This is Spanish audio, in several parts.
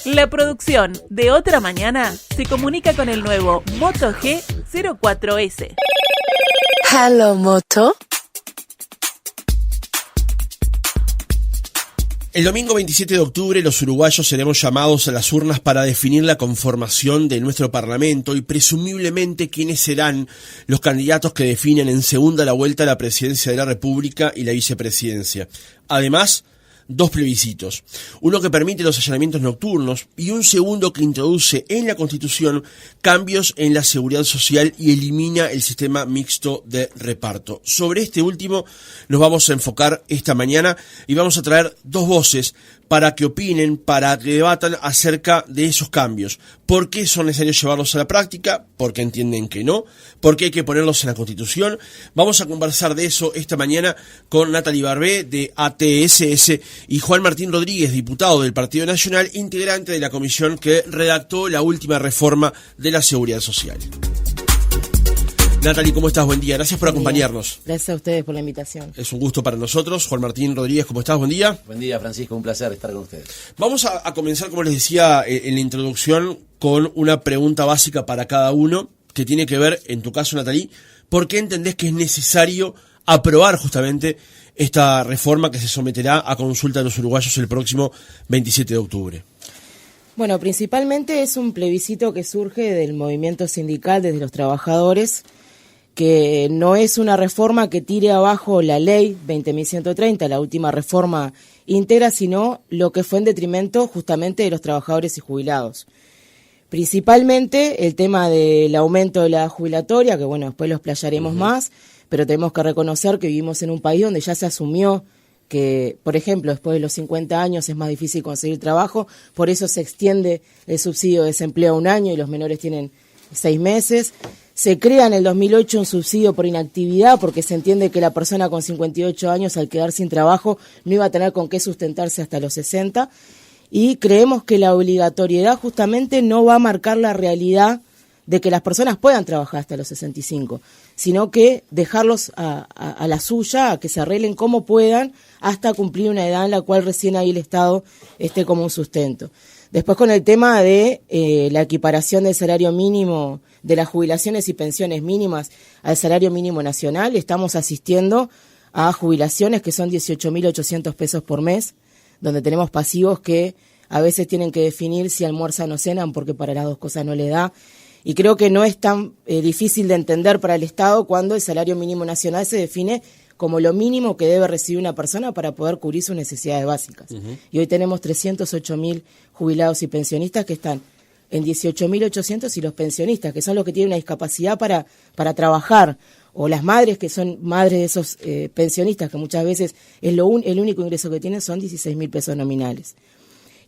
La producción de Otra Mañana se comunica con el nuevo Moto G04S. Hello, Moto. El domingo 27 de octubre los uruguayos seremos llamados a las urnas para definir la conformación de nuestro Parlamento y presumiblemente quiénes serán los candidatos que definen en segunda la vuelta a la presidencia de la República y la vicepresidencia. Además, dos plebiscitos, uno que permite los allanamientos nocturnos y un segundo que introduce en la Constitución cambios en la seguridad social y elimina el sistema mixto de reparto. Sobre este último nos vamos a enfocar esta mañana y vamos a traer dos voces para que opinen, para que debatan acerca de esos cambios. ¿Por qué son necesarios llevarlos a la práctica? ¿Por qué entienden que no? ¿Por qué hay que ponerlos en la Constitución? Vamos a conversar de eso esta mañana con Natalie Barbé de ATSS y Juan Martín Rodríguez, diputado del Partido Nacional, integrante de la comisión que redactó la última reforma de la Seguridad Social. Natalie, ¿cómo estás? Buen día. Gracias por acompañarnos. Gracias a ustedes por la invitación. Es un gusto para nosotros. Juan Martín Rodríguez, ¿cómo estás? Buen día. Buen día, Francisco. Un placer estar con ustedes. Vamos a comenzar, como les decía en la introducción, con una pregunta básica para cada uno, que tiene que ver, en tu caso, Natalie, ¿por qué entendés que es necesario aprobar justamente esta reforma que se someterá a consulta de los uruguayos el próximo 27 de octubre? Bueno, principalmente es un plebiscito que surge del movimiento sindical, desde los trabajadores, que no es una reforma que tire abajo la ley 20.130, la última reforma íntegra, sino lo que fue en detrimento justamente de los trabajadores y jubilados. Principalmente el tema del aumento de la edad jubilatoria, que bueno, después lo explayaremos más, pero tenemos que reconocer que vivimos en un país donde ya se asumió que, por ejemplo, después de los 50 años es más difícil conseguir trabajo, por eso se extiende el subsidio de desempleo a un año y los menores tienen 6 meses. Se crea en el 2008 un subsidio por inactividad porque se entiende que la persona con 58 años al quedar sin trabajo no iba a tener con qué sustentarse hasta los 60 y creemos que la obligatoriedad justamente no va a marcar la realidad de que las personas puedan trabajar hasta los 65, sino que dejarlos a la suya, a que se arreglen como puedan hasta cumplir una edad en la cual recién ahí el Estado esté como un sustento. Después con el tema de la equiparación del salario mínimo, de las jubilaciones y pensiones mínimas al salario mínimo nacional, estamos asistiendo a jubilaciones que son 18.800 pesos por mes, donde tenemos pasivos que a veces tienen que definir si almuerzan o cenan porque para las dos cosas no le da. Y creo que no es tan difícil de entender para el Estado cuando el salario mínimo nacional se define como lo mínimo que debe recibir una persona para poder cubrir sus necesidades básicas. Y hoy tenemos 308.000 jubilados y pensionistas que están en 18.800 y los pensionistas, que son los que tienen una discapacidad para trabajar, o las madres que son madres de esos pensionistas, que muchas veces es el único ingreso que tienen, son 16.000 pesos nominales.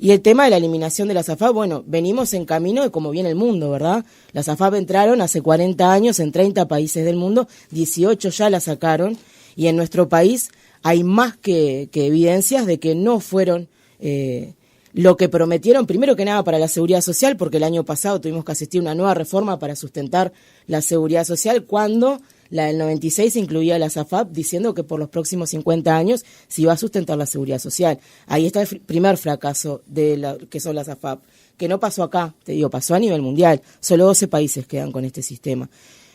Y el tema de la eliminación de las AFAP, bueno, venimos en camino de cómo viene el mundo, ¿verdad? Las AFAP entraron hace 40 años en 30 países del mundo, 18 ya las sacaron, y en nuestro país hay más que evidencias de que no fueron lo que prometieron, primero que nada para la seguridad social, porque el año pasado tuvimos que asistir a una nueva reforma para sustentar la seguridad social, cuando la del 96 incluía las AFAP, diciendo que por los próximos 50 años se iba a sustentar la seguridad social. Ahí está el primer fracaso de que son las AFAP, que no pasó acá, te digo, pasó a nivel mundial. Solo 12 países quedan con este sistema.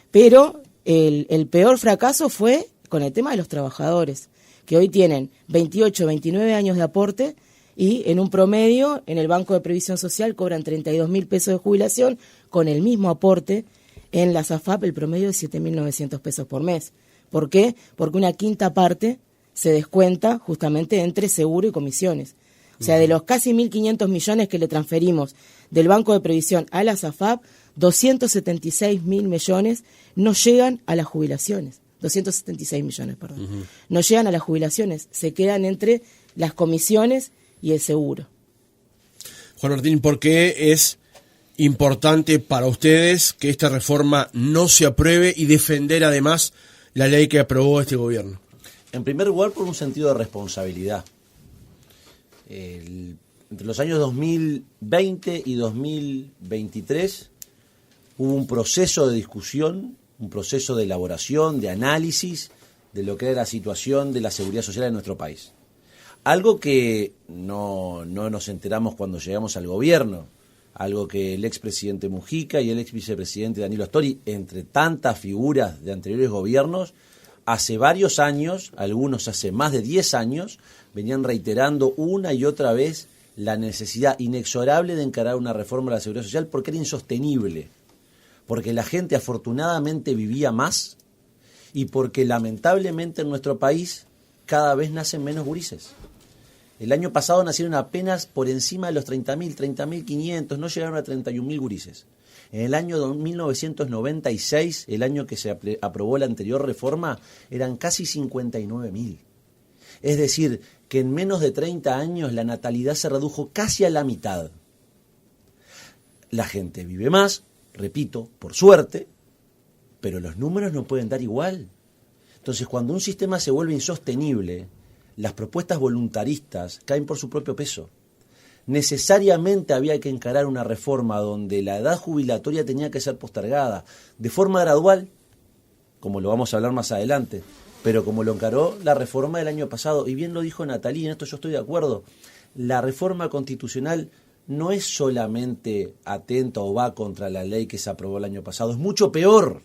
Pero el peor fracaso fue con el tema de los trabajadores, que hoy tienen 28, 29 años de aporte y en un promedio en el Banco de Previsión Social cobran 32.000 pesos de jubilación con el mismo aporte. En las AFAP el promedio es 7.900 pesos por mes. ¿Por qué? Porque una quinta parte se descuenta justamente entre seguro y comisiones. O sea, de los casi 1.500 millones que le transferimos del Banco de Previsión a las AFAP, 276.000 millones no llegan a las jubilaciones. 276 millones, perdón. No llegan a las jubilaciones, se quedan entre las comisiones y el seguro. Juan Martín, ¿por qué es importante para ustedes que esta reforma no se apruebe y defender además la ley que aprobó este gobierno? En primer lugar, por un sentido de responsabilidad. Entre los años 2020 y 2023 hubo un proceso de discusión, un proceso de elaboración, de análisis de lo que era la situación de la seguridad social en nuestro país. Algo que no nos enteramos cuando llegamos al gobierno, algo que el expresidente Mujica y el ex vicepresidente Danilo Astori, entre tantas figuras de anteriores gobiernos, hace varios años, algunos hace más de 10 años, venían reiterando una y otra vez la necesidad inexorable de encarar una reforma de la Seguridad Social porque era insostenible, porque la gente afortunadamente vivía más y porque lamentablemente en nuestro país cada vez nacen menos gurises. El año pasado nacieron apenas por encima de los 30.000, 30.500, no llegaron a 31.000 gurises. En el año 1996, el año que se aprobó la anterior reforma, eran casi 59.000. Es decir, que en menos de 30 años la natalidad se redujo casi a la mitad. La gente vive más, repito, por suerte, pero los números no pueden dar igual. Entonces, cuando un sistema se vuelve insostenible, las propuestas voluntaristas caen por su propio peso. Necesariamente había que encarar una reforma donde la edad jubilatoria tenía que ser postergada de forma gradual, como lo vamos a hablar más adelante, pero como lo encaró la reforma del año pasado. Y bien lo dijo Natalie, en esto yo estoy de acuerdo, la reforma constitucional no es solamente atenta o va contra la ley que se aprobó el año pasado, es mucho peor.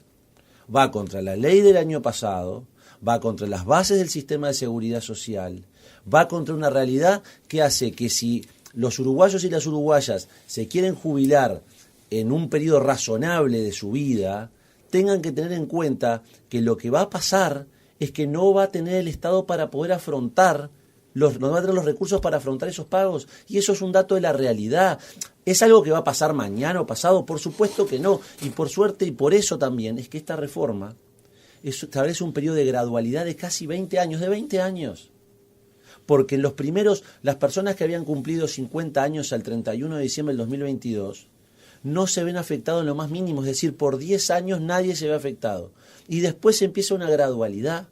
Va contra la ley del año pasado, va contra las bases del sistema de seguridad social, va contra una realidad que hace que si los uruguayos y las uruguayas se quieren jubilar en un periodo razonable de su vida, tengan que tener en cuenta que lo que va a pasar es que no va a tener el Estado para poder afrontar, no va a tener los recursos para afrontar esos pagos, y eso es un dato de la realidad. ¿Es algo que va a pasar mañana o pasado? Por supuesto que no, y por suerte, y por eso también, es que esta reforma establece un periodo de gradualidad de casi 20 años, de 20 años. Porque en los primeros, las personas que habían cumplido 50 años al 31 de diciembre del 2022, no se ven afectados en lo más mínimo, es decir, por 10 años nadie se ve afectado. Y después empieza una gradualidad.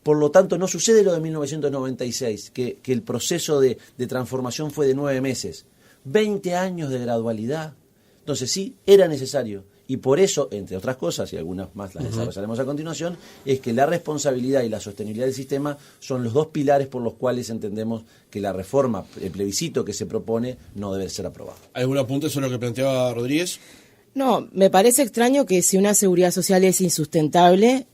Por lo tanto, no sucede lo de 1996, que el proceso de transformación fue de 9 meses. 20 años de gradualidad. Entonces sí, era necesario. Y por eso, entre otras cosas, y algunas más las desarrollaremos a continuación, es que la responsabilidad y la sostenibilidad del sistema son los dos pilares por los cuales entendemos que la reforma, el plebiscito que se propone, no debe ser aprobado. ¿Algún apunte sobre lo que planteaba Rodríguez? No, me parece extraño que si una seguridad social es insustentable,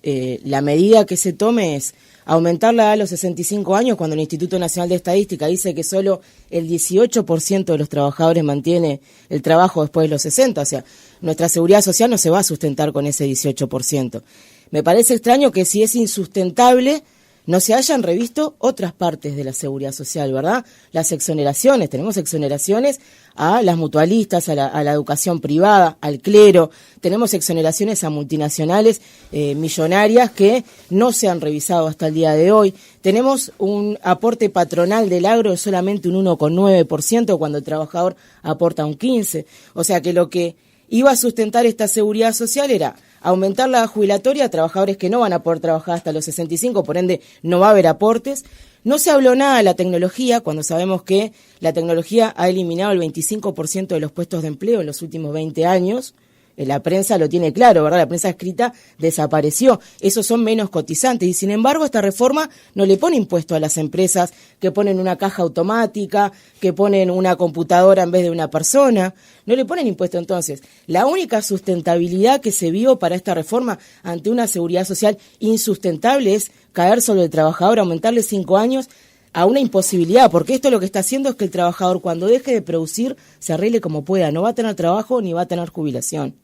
la medida que se tome es aumentarla a los 65 años, cuando el Instituto Nacional de Estadística dice que solo el 18% de los trabajadores mantiene el trabajo después de los 60. O sea, nuestra seguridad social no se va a sustentar con ese 18%. Me parece extraño que si es insustentable no se hayan revisto otras partes de la seguridad social, ¿verdad? Las exoneraciones, tenemos exoneraciones a las mutualistas, a la educación privada, al clero, tenemos exoneraciones a multinacionales millonarias que no se han revisado hasta el día de hoy, tenemos un aporte patronal del agro de solamente un 1,9% cuando el trabajador aporta un 15%, o sea que lo que iba a sustentar esta seguridad social era aumentar la jubilatoria a trabajadores que no van a poder trabajar hasta los 65, por ende no va a haber aportes. No se habló nada de la tecnología, cuando sabemos que la tecnología ha eliminado el 25% de los puestos de empleo en los últimos 20 años. La prensa lo tiene claro, ¿verdad? La prensa escrita desapareció. Esos son menos cotizantes. Y sin embargo, esta reforma no le pone impuesto a las empresas que ponen una caja automática, que ponen una computadora en vez de una persona. No le ponen impuesto. Entonces, la única sustentabilidad que se vio para esta reforma ante una seguridad social insustentable es caer sobre el trabajador, aumentarle 5 años a una imposibilidad, porque esto lo que está haciendo es que el trabajador, cuando deje de producir, se arregle como pueda. No va a tener trabajo ni va a tener jubilación.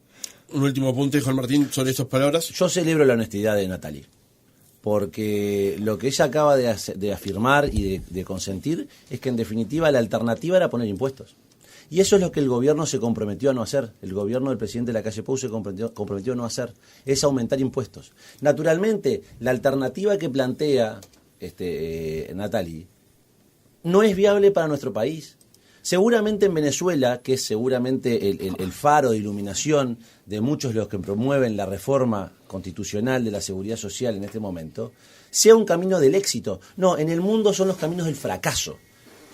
Un último apunte, Juan Martín, sobre estas palabras. Yo celebro la honestidad de Natalie, porque lo que ella acaba de afirmar y de consentir es que en definitiva la alternativa era poner impuestos. Y eso es lo que el gobierno se comprometió a no hacer. El gobierno del presidente Lacalle Pou se comprometió a no hacer, es aumentar impuestos. Naturalmente, la alternativa que plantea Natalie no es viable para nuestro país. Seguramente en Venezuela, que es seguramente el faro de iluminación de muchos de los que promueven la reforma constitucional de la seguridad social en este momento, sea un camino del éxito. No, en el mundo son los caminos del fracaso.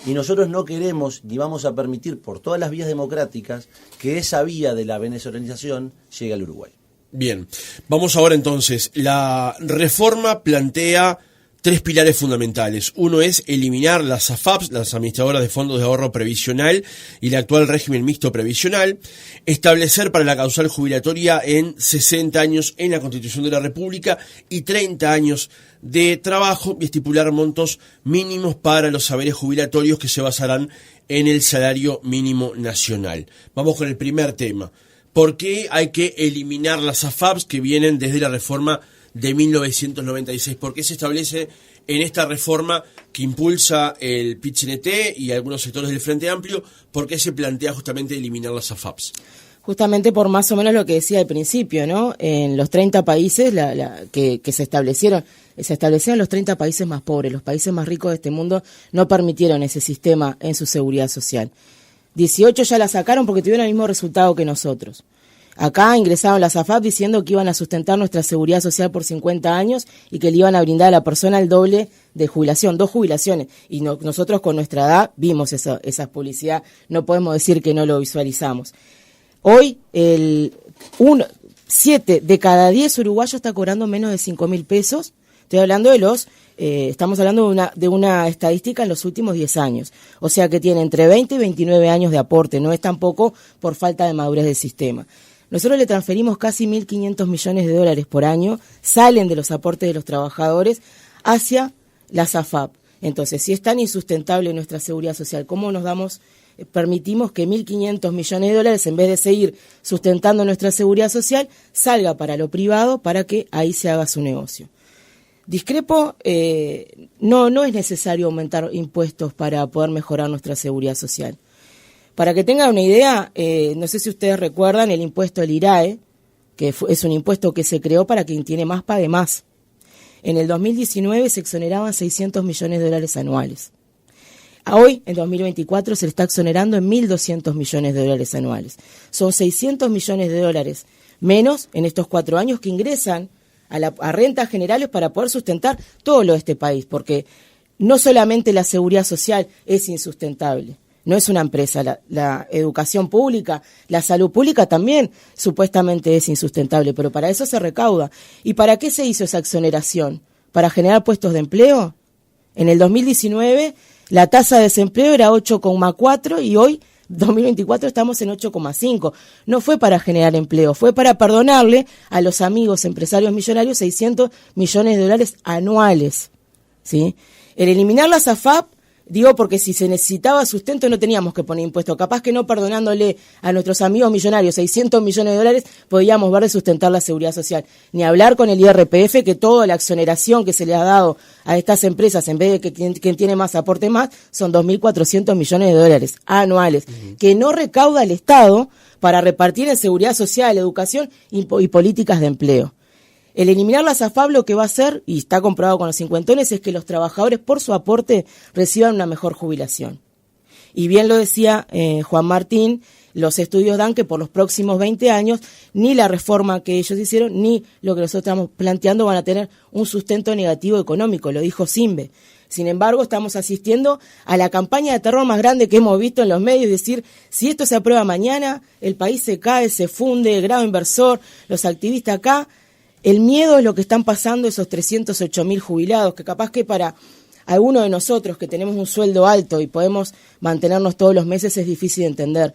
Y nosotros no queremos ni vamos a permitir por todas las vías democráticas que esa vía de la venezolanización llegue al Uruguay. Bien, vamos ahora entonces. La reforma plantea tres pilares fundamentales. Uno es eliminar las AFAPs, las administradoras de fondos de ahorro previsional, y el actual régimen mixto previsional, establecer para la causal jubilatoria en 60 años en la Constitución de la República y 30 años de trabajo, y estipular montos mínimos para los saberes jubilatorios que se basarán en el salario mínimo nacional. Vamos con el primer tema. ¿Por qué hay que eliminar las AFAPs que vienen desde la reforma de 1996? ¿Por qué se establece en esta reforma que impulsa el PIT-CNT y algunos sectores del Frente Amplio, por qué se plantea justamente eliminar las AFAPs? Justamente por más o menos lo que decía al principio, ¿no? En los 30 países que se establecieron los 30 países más pobres. Los países más ricos de este mundo no permitieron ese sistema en su seguridad social. 18 ya la sacaron porque tuvieron el mismo resultado que nosotros. Acá ingresaron las AFAP diciendo que iban a sustentar nuestra seguridad social por 50 años y que le iban a brindar a la persona el doble de jubilación, 2 jubilaciones. Y nosotros con nuestra edad vimos esa publicidad, no podemos decir que no lo visualizamos. Hoy, 7 de cada 10 uruguayos está cobrando menos de 5.000 pesos. Estoy hablando estamos hablando de una estadística en los últimos 10 años. O sea que tiene entre 20 y 29 años de aporte, no es tampoco por falta de madurez del sistema. Nosotros le transferimos casi 1.500 millones de dólares por año, salen de los aportes de los trabajadores hacia las AFAP. Entonces, si es tan insustentable nuestra seguridad social, ¿cómo permitimos que 1.500 millones de dólares, en vez de seguir sustentando nuestra seguridad social, salga para lo privado para que ahí se haga su negocio? Discrepo, no es necesario aumentar impuestos para poder mejorar nuestra seguridad social. Para que tengan una idea, no sé si ustedes recuerdan el impuesto del IRAE, que es un impuesto que se creó para quien tiene más pague más. En el 2019 se exoneraban 600 millones de dólares anuales. Hoy, en 2024, se le está exonerando en 1.200 millones de dólares anuales. Son 600 millones de dólares menos en estos 4 años que ingresan a rentas generales para poder sustentar todo lo de este país, porque no solamente la seguridad social es insustentable, no es una empresa, la educación pública, la salud pública también supuestamente es insustentable, pero para eso se recauda. ¿Y para qué se hizo esa exoneración? ¿Para generar puestos de empleo? En el 2019 la tasa de desempleo era 8,4 y hoy 2024 estamos en 8,5. No fue para generar empleo, fue para perdonarle a los amigos empresarios millonarios 600 millones de dólares anuales, ¿sí? El eliminar las AFAP, digo porque si se necesitaba sustento no teníamos que poner impuestos. Capaz que no perdonándole a nuestros amigos millonarios 600 millones de dólares podíamos ver de sustentar la seguridad social. Ni hablar con el IRPF, que toda la exoneración que se le ha dado a estas empresas, en vez de que quien tiene más aporte más, son 2.400 millones de dólares anuales, que no recauda el Estado para repartir en seguridad social, educación y políticas de empleo. El eliminar las AFAP lo que va a hacer, y está comprobado con los cincuentones, es que los trabajadores por su aporte reciban una mejor jubilación. Y bien lo decía Juan Martín, los estudios dan que por los próximos 20 años ni la reforma que ellos hicieron ni lo que nosotros estamos planteando van a tener un sustento negativo económico, lo dijo Simbe. Sin embargo, estamos asistiendo a la campaña de terror más grande que hemos visto en los medios, es decir, si esto se aprueba mañana, el país se cae, se funde, el grado inversor, los activistas acá. El miedo es lo que están pasando esos 308.000 jubilados, que capaz que para algunos de nosotros que tenemos un sueldo alto y podemos mantenernos todos los meses es difícil de entender.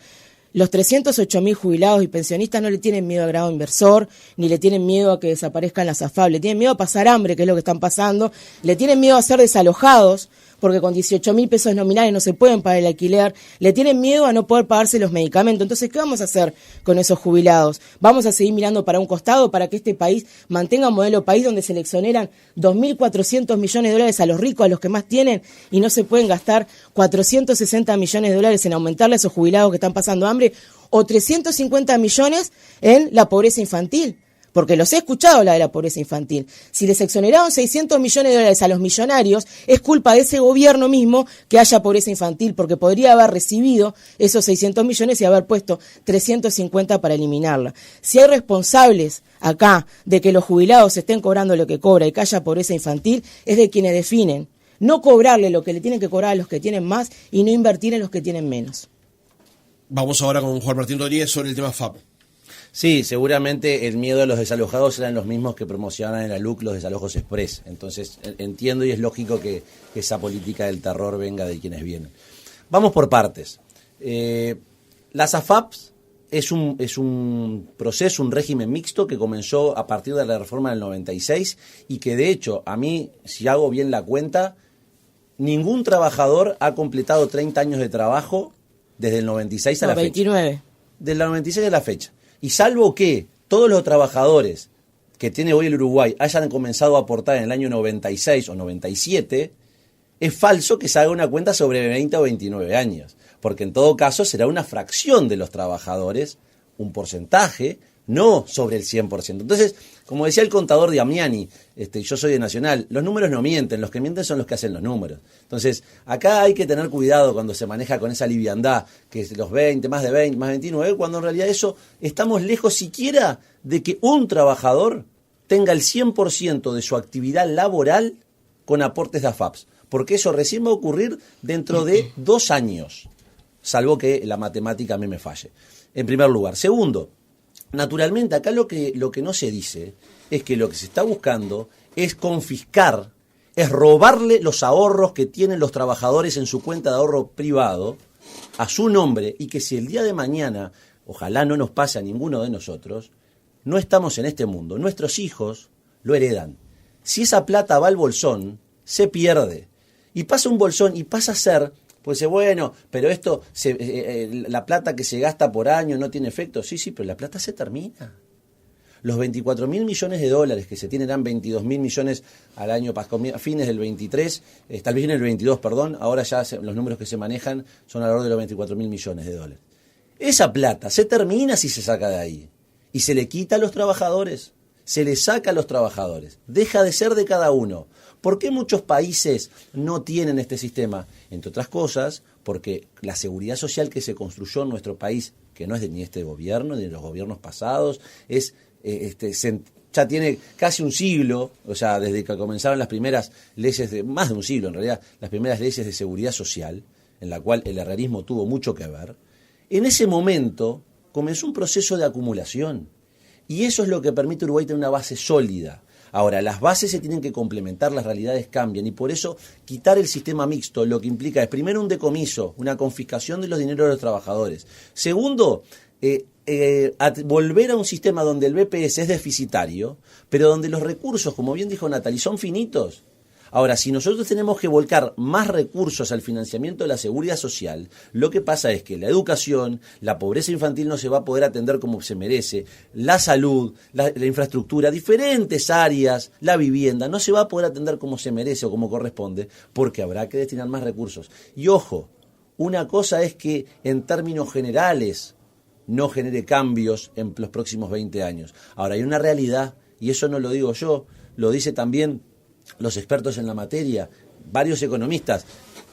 Los 308.000 jubilados y pensionistas no le tienen miedo al grado inversor, ni le tienen miedo a que desaparezcan las AFAP, le tienen miedo a pasar hambre, que es lo que están pasando, le tienen miedo a ser desalojados, porque con 18.000 pesos nominales no se pueden pagar el alquiler, le tienen miedo a no poder pagarse los medicamentos. Entonces, ¿qué vamos a hacer con esos jubilados? ¿Vamos a seguir mirando para un costado para que este país mantenga un modelo país donde se le exoneran 2.400 millones de dólares a los ricos, a los que más tienen, y no se pueden gastar 460 millones de dólares en aumentarle a esos jubilados que están pasando hambre, o 350 millones en la pobreza infantil? Porque los he escuchado, la de la pobreza infantil. Si les exoneraron 600 millones de dólares a los millonarios, es culpa de ese gobierno mismo que haya pobreza infantil, porque podría haber recibido esos 600 millones y haber puesto 350 para eliminarla. Si hay responsables acá de que los jubilados estén cobrando lo que cobra y que haya pobreza infantil, es de quienes definen no cobrarle lo que le tienen que cobrar a los que tienen más y no invertir en los que tienen menos. Vamos ahora con Juan Martín Rodríguez sobre el tema FAP. Sí, seguramente el miedo de los desalojados eran los mismos que promocionaban en la LUC los desalojos express. Entonces entiendo y es lógico que esa política del terror venga de quienes vienen. Vamos por partes. Las AFAPs es un proceso, un régimen mixto que comenzó a partir de la reforma del 96 y que de hecho, a mí, si hago bien la cuenta, ningún trabajador ha completado 30 años de trabajo desde el 96 a la 29. fecha. Desde el 96 a la fecha. Y salvo que todos los trabajadores que tiene hoy el Uruguay hayan comenzado a aportar en el año 96 o 97, es falso que se haga una cuenta sobre 20 o 29 años. Porque en todo caso será una fracción de los trabajadores, un porcentaje, no sobre el 100%. Entonces, como decía el contador Damiani, yo soy de Nacional, los números no mienten, los que mienten son los que hacen los números. Entonces, acá hay que tener cuidado cuando se maneja con esa liviandad, que es los 20, más de 20, más 29, cuando en realidad eso estamos lejos siquiera de que un trabajador tenga el 100% de su actividad laboral con aportes de AFAPs, porque eso recién va a ocurrir dentro de 2 años, salvo que la matemática a mí me falle, en primer lugar. Segundo, naturalmente, acá lo que no se dice es que lo que se está buscando es confiscar, es robarle los ahorros que tienen los trabajadores en su cuenta de ahorro privado a su nombre y que si el día de mañana, ojalá no nos pase a ninguno de nosotros, no estamos en este mundo, nuestros hijos lo heredan. Si esa plata va al bolsón, se pierde. Y pasa un bolsón y pasa a ser... Pues bueno, pero esto, la plata que se gasta por año no tiene efecto. Sí, pero la plata se termina. Los 24.000 millones de dólares que se tienen eran 22.000 millones al año, a fines del 23, tal vez en el 22, perdón, ahora ya los números que se manejan son alrededor de los 24.000 millones de dólares. Esa plata se termina si se saca de ahí. Y se le quita a los trabajadores, se le saca a los trabajadores. Deja de ser de cada uno. ¿Por qué muchos países no tienen este sistema? Entre otras cosas, porque la seguridad social que se construyó en nuestro país, que no es de ni este gobierno, ni de los gobiernos pasados, ya tiene casi un siglo, o sea, desde que comenzaron las primeras leyes, más de un siglo en realidad, las primeras leyes de seguridad social, en la cual el herrerismo tuvo mucho que ver, en ese momento comenzó un proceso de acumulación. Y eso es lo que permite a Uruguay tener una base sólida. Ahora, las bases se tienen que complementar, las realidades cambian y por eso quitar el sistema mixto lo que implica es primero un decomiso, una confiscación de los dineros de los trabajadores. Segundo, volver a un sistema donde el BPS es deficitario, pero donde los recursos, como bien dijo Natalie, son finitos. Ahora, si nosotros tenemos que volcar más recursos al financiamiento de la seguridad social, lo que pasa es que la educación, la pobreza infantil no se va a poder atender como se merece, la salud, la infraestructura, diferentes áreas, la vivienda, no se va a poder atender como se merece o como corresponde, porque habrá que destinar más recursos. Y ojo, una cosa es que en términos generales no genere cambios en los próximos 20 años. Ahora, hay una realidad, y eso no lo digo yo, lo dice también los expertos en la materia, varios economistas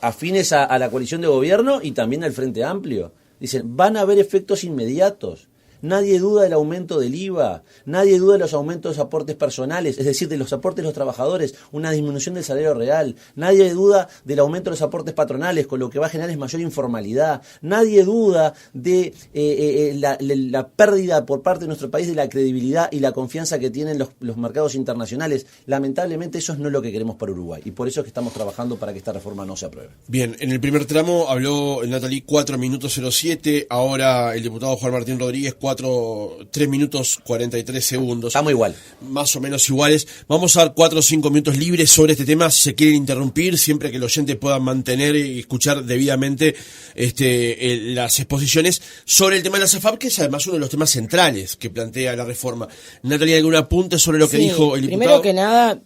afines a la coalición de gobierno y también al Frente Amplio. Dicen, van a haber efectos inmediatos. Nadie duda del aumento del IVA, nadie duda de los aumentos de aportes personales, es decir, de los aportes de los trabajadores, una disminución del salario real, nadie duda del aumento de los aportes patronales, con lo que va a generar es mayor informalidad, nadie duda de la pérdida por parte de nuestro país de la credibilidad y la confianza que tienen los mercados internacionales. Lamentablemente eso no es lo que queremos para Uruguay y por eso es que estamos trabajando para que esta reforma no se apruebe. Bien, en el primer tramo habló Natalie 4 minutos 07, ahora el diputado Juan Martín Rodríguez 3 minutos 43 segundos. Estamos igual. Más o menos iguales. Vamos a dar 4 o 5 minutos libres sobre este tema, si se quieren interrumpir, siempre que el oyente pueda mantener y escuchar debidamente las exposiciones sobre el tema de la SAFAP, que es además uno de los temas centrales que plantea la reforma. Natalia, ¿algún apunte sobre lo que dijo el diputado? Primero que nada,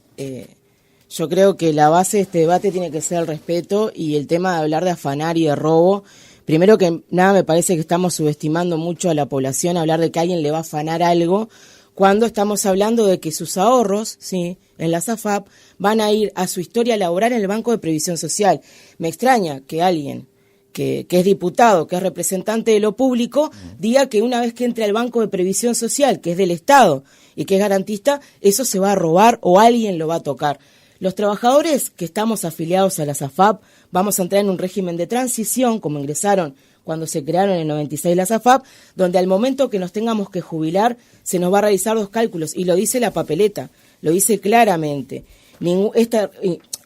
yo creo que la base de este debate tiene que ser el respeto y el tema de hablar de afanar y de robo. Primero que nada, me parece que estamos subestimando mucho a la población, hablar de que alguien le va a afanar algo, cuando estamos hablando de que sus ahorros, sí, en la SAFAP, van a ir a su historia laboral en el Banco de Previsión Social. Me extraña que alguien que es diputado, que es representante de lo público, diga que una vez que entre al Banco de Previsión Social, que es del Estado y que es garantista, eso se va a robar o alguien lo va a tocar. Los trabajadores que estamos afiliados a la SAFAP vamos a entrar en un régimen de transición, como ingresaron cuando se crearon en el 96 las AFAP, donde al momento que nos tengamos que jubilar se nos va a realizar 2 cálculos, y lo dice la papeleta, lo dice claramente.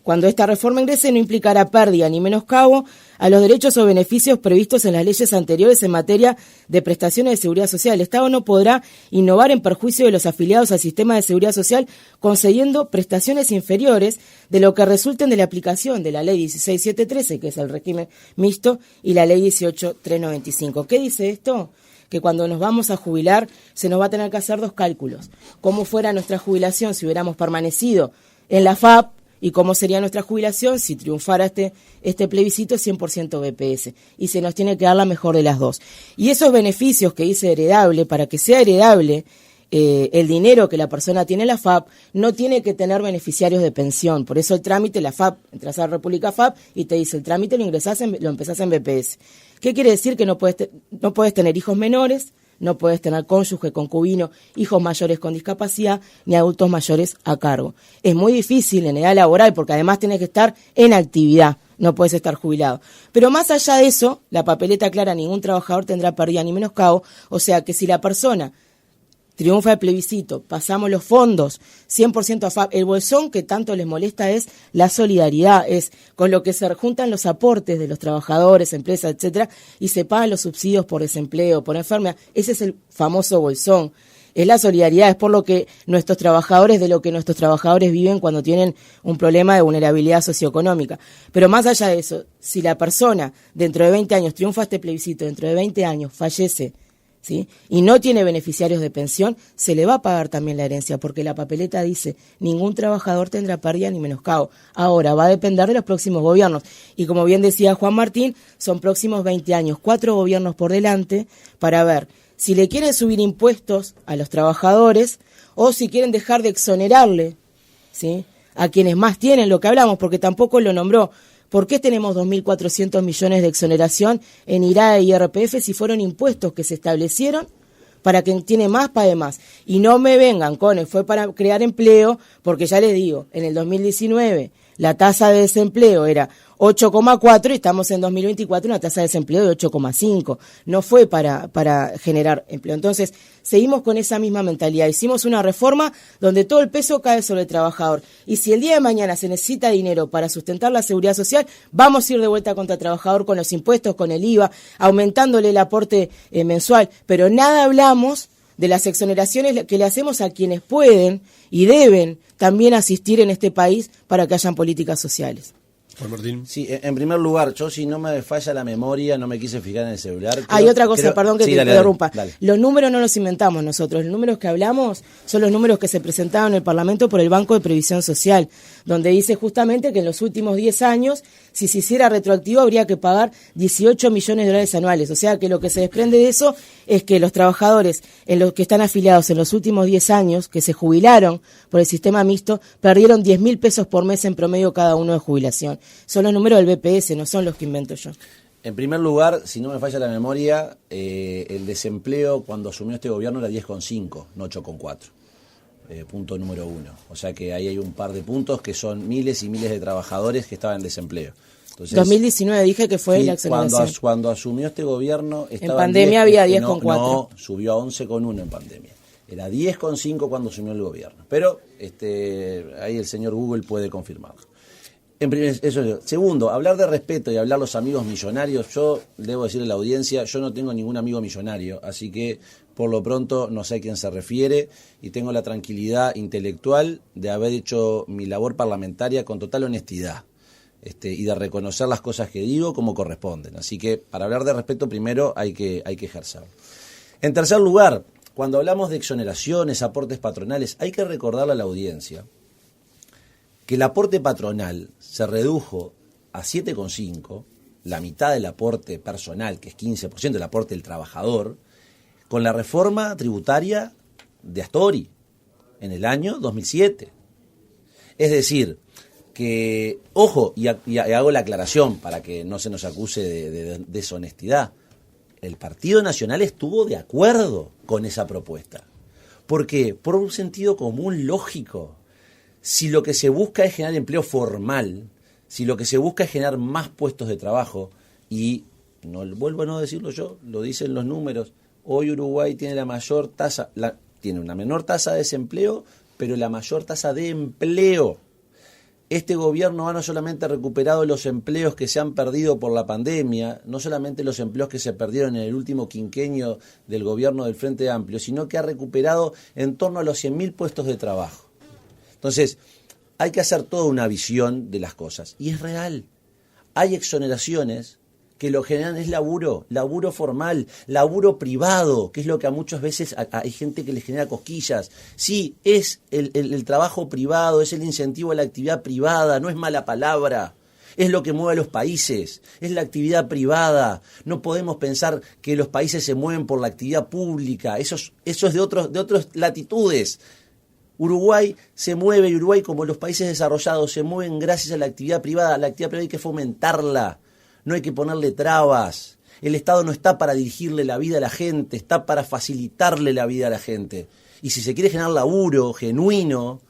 Cuando esta reforma ingrese no implicará pérdida ni menoscabo a los derechos o beneficios previstos en las leyes anteriores en materia de prestaciones de seguridad social. El Estado no podrá innovar en perjuicio de los afiliados al sistema de seguridad social concediendo prestaciones inferiores de lo que resulten de la aplicación de la ley 16713, que es el régimen mixto, y la ley 18395. ¿Qué dice esto? Que cuando nos vamos a jubilar se nos va a tener que hacer 2 cálculos. ¿Cómo fuera nuestra jubilación si hubiéramos permanecido en la FAP? ¿Y cómo sería nuestra jubilación si triunfara este plebiscito 100% BPS? Y se nos tiene que dar la mejor de las 2. Y esos beneficios que dice heredable, para que sea heredable, el dinero que la persona tiene en la FAP no tiene que tener beneficiarios de pensión. Por eso el trámite, la FAP, entras a la República FAP y te dice el trámite lo empezás en BPS. ¿Qué quiere decir? Que no puedes tener hijos menores, no puedes tener cónyuge, concubino, hijos mayores con discapacidad, ni adultos mayores a cargo. Es muy difícil en edad laboral porque además tienes que estar en actividad, no puedes estar jubilado. Pero más allá de eso, la papeleta aclara, ningún trabajador tendrá pérdida ni menoscabo, o sea que si la persona triunfa el plebiscito, pasamos los fondos 100% a FAP, el bolsón que tanto les molesta es la solidaridad, es con lo que se juntan los aportes de los trabajadores, empresas, etcétera, y se pagan los subsidios por desempleo, por enfermedad. Ese es el famoso bolsón. Es la solidaridad, es por lo que nuestros trabajadores viven cuando tienen un problema de vulnerabilidad socioeconómica. Pero más allá de eso, si la persona dentro de 20 años triunfa este plebiscito, dentro de 20 años fallece, ¿sí?, y no tiene beneficiarios de pensión, se le va a pagar también la herencia, porque la papeleta dice, ningún trabajador tendrá pérdida ni menoscabo. Ahora, va a depender de los próximos gobiernos. Y como bien decía Juan Martín, son próximos 20 años, 4 gobiernos por delante, para ver si le quieren subir impuestos a los trabajadores o si quieren dejar de exonerarle, ¿sí?, a quienes más tienen, lo que hablamos, porque tampoco lo nombró. ¿Por qué tenemos 2.400 millones de exoneración en IRAE y IRPF si fueron impuestos que se establecieron para quien tiene más pague más? Y no me vengan con fue para crear empleo, porque ya les digo, en el 2019 la tasa de desempleo era 8,4 y estamos en 2024 una tasa de desempleo de 8,5. No fue para generar empleo. Entonces, seguimos con esa misma mentalidad. Hicimos una reforma donde todo el peso cae sobre el trabajador. Y si el día de mañana se necesita dinero para sustentar la seguridad social, vamos a ir de vuelta contra el trabajador con los impuestos, con el IVA, aumentándole el aporte mensual. Pero nada hablamos de las exoneraciones que le hacemos a quienes pueden y deben también asistir en este país para que hayan políticas sociales. Juan Martín. Sí, en primer lugar, yo si no me falla la memoria, no me quise fijar en el celular. Hay otra cosa, perdón que sí, te dale, interrumpa. dale. Los números no los inventamos nosotros, los números que hablamos son los números que se presentaron en el Parlamento por el Banco de Previsión Social, donde dice justamente que en los últimos 10 años, si se hiciera retroactivo, habría que pagar 18 millones de dólares anuales. O sea que lo que se desprende de eso es que los trabajadores en los que están afiliados en los últimos 10 años, que se jubilaron por el sistema mixto, perdieron 10.000 pesos por mes en promedio cada uno de jubilación. Son los números del BPS, no son los que invento yo. En primer lugar, si no me falla la memoria, el desempleo cuando asumió este gobierno era 10,5, no 8,4. Punto número 1. O sea que ahí hay un par de puntos que son miles y miles de trabajadores que estaban en desempleo. Entonces, 2019 dije que fue sí, la exoneración. Cuando asumió este gobierno estaba en pandemia había 10,4. No, subió a 11,1 en pandemia. Era 10,5 cuando asumió el gobierno. Pero ahí el señor Google puede confirmarlo. Eso. Segundo, hablar de respeto y hablar los amigos millonarios, yo debo decirle a la audiencia, yo no tengo ningún amigo millonario, así que por lo pronto no sé a quién se refiere y tengo la tranquilidad intelectual de haber hecho mi labor parlamentaria con total honestidad y de reconocer las cosas que digo como corresponden. Así que para hablar de respeto primero hay que ejercerlo. En tercer lugar, cuando hablamos de exoneraciones, aportes patronales, hay que recordarle a la audiencia que el aporte patronal se redujo a 7,5, la mitad del aporte personal, que es 15% del aporte del trabajador, con la reforma tributaria de Astori en el año 2007. Es decir, que, ojo, y hago la aclaración para que no se nos acuse de deshonestidad, el Partido Nacional estuvo de acuerdo con esa propuesta. ¿Por qué? Por un sentido común lógico. Si lo que se busca es generar empleo formal, si lo que se busca es generar más puestos de trabajo y no vuelvo a no decirlo yo, lo dicen los números. Hoy Uruguay tiene la mayor tasa, tiene una menor tasa de desempleo, pero la mayor tasa de empleo. Este gobierno no solamente ha recuperado los empleos que se han perdido por la pandemia, no solamente los empleos que se perdieron en el último quinquenio del gobierno del Frente Amplio, sino que ha recuperado en torno a los 100.000 puestos de trabajo. Entonces, hay que hacer toda una visión de las cosas. Y es real. Hay exoneraciones que lo generan es laburo formal, laburo privado, que es lo que a muchas veces hay gente que le genera cosquillas. Sí, es el trabajo privado, es el incentivo a la actividad privada, no es mala palabra. Es lo que mueve a los países, es la actividad privada. No podemos pensar que los países se mueven por la actividad pública, eso es de otras latitudes. Uruguay se mueve, y Uruguay, como los países desarrollados, se mueven gracias a la actividad privada. La actividad privada hay que fomentarla. No hay que ponerle trabas. El Estado no está para dirigirle la vida a la gente, está para facilitarle la vida a la gente. Y si se quiere generar laburo genuino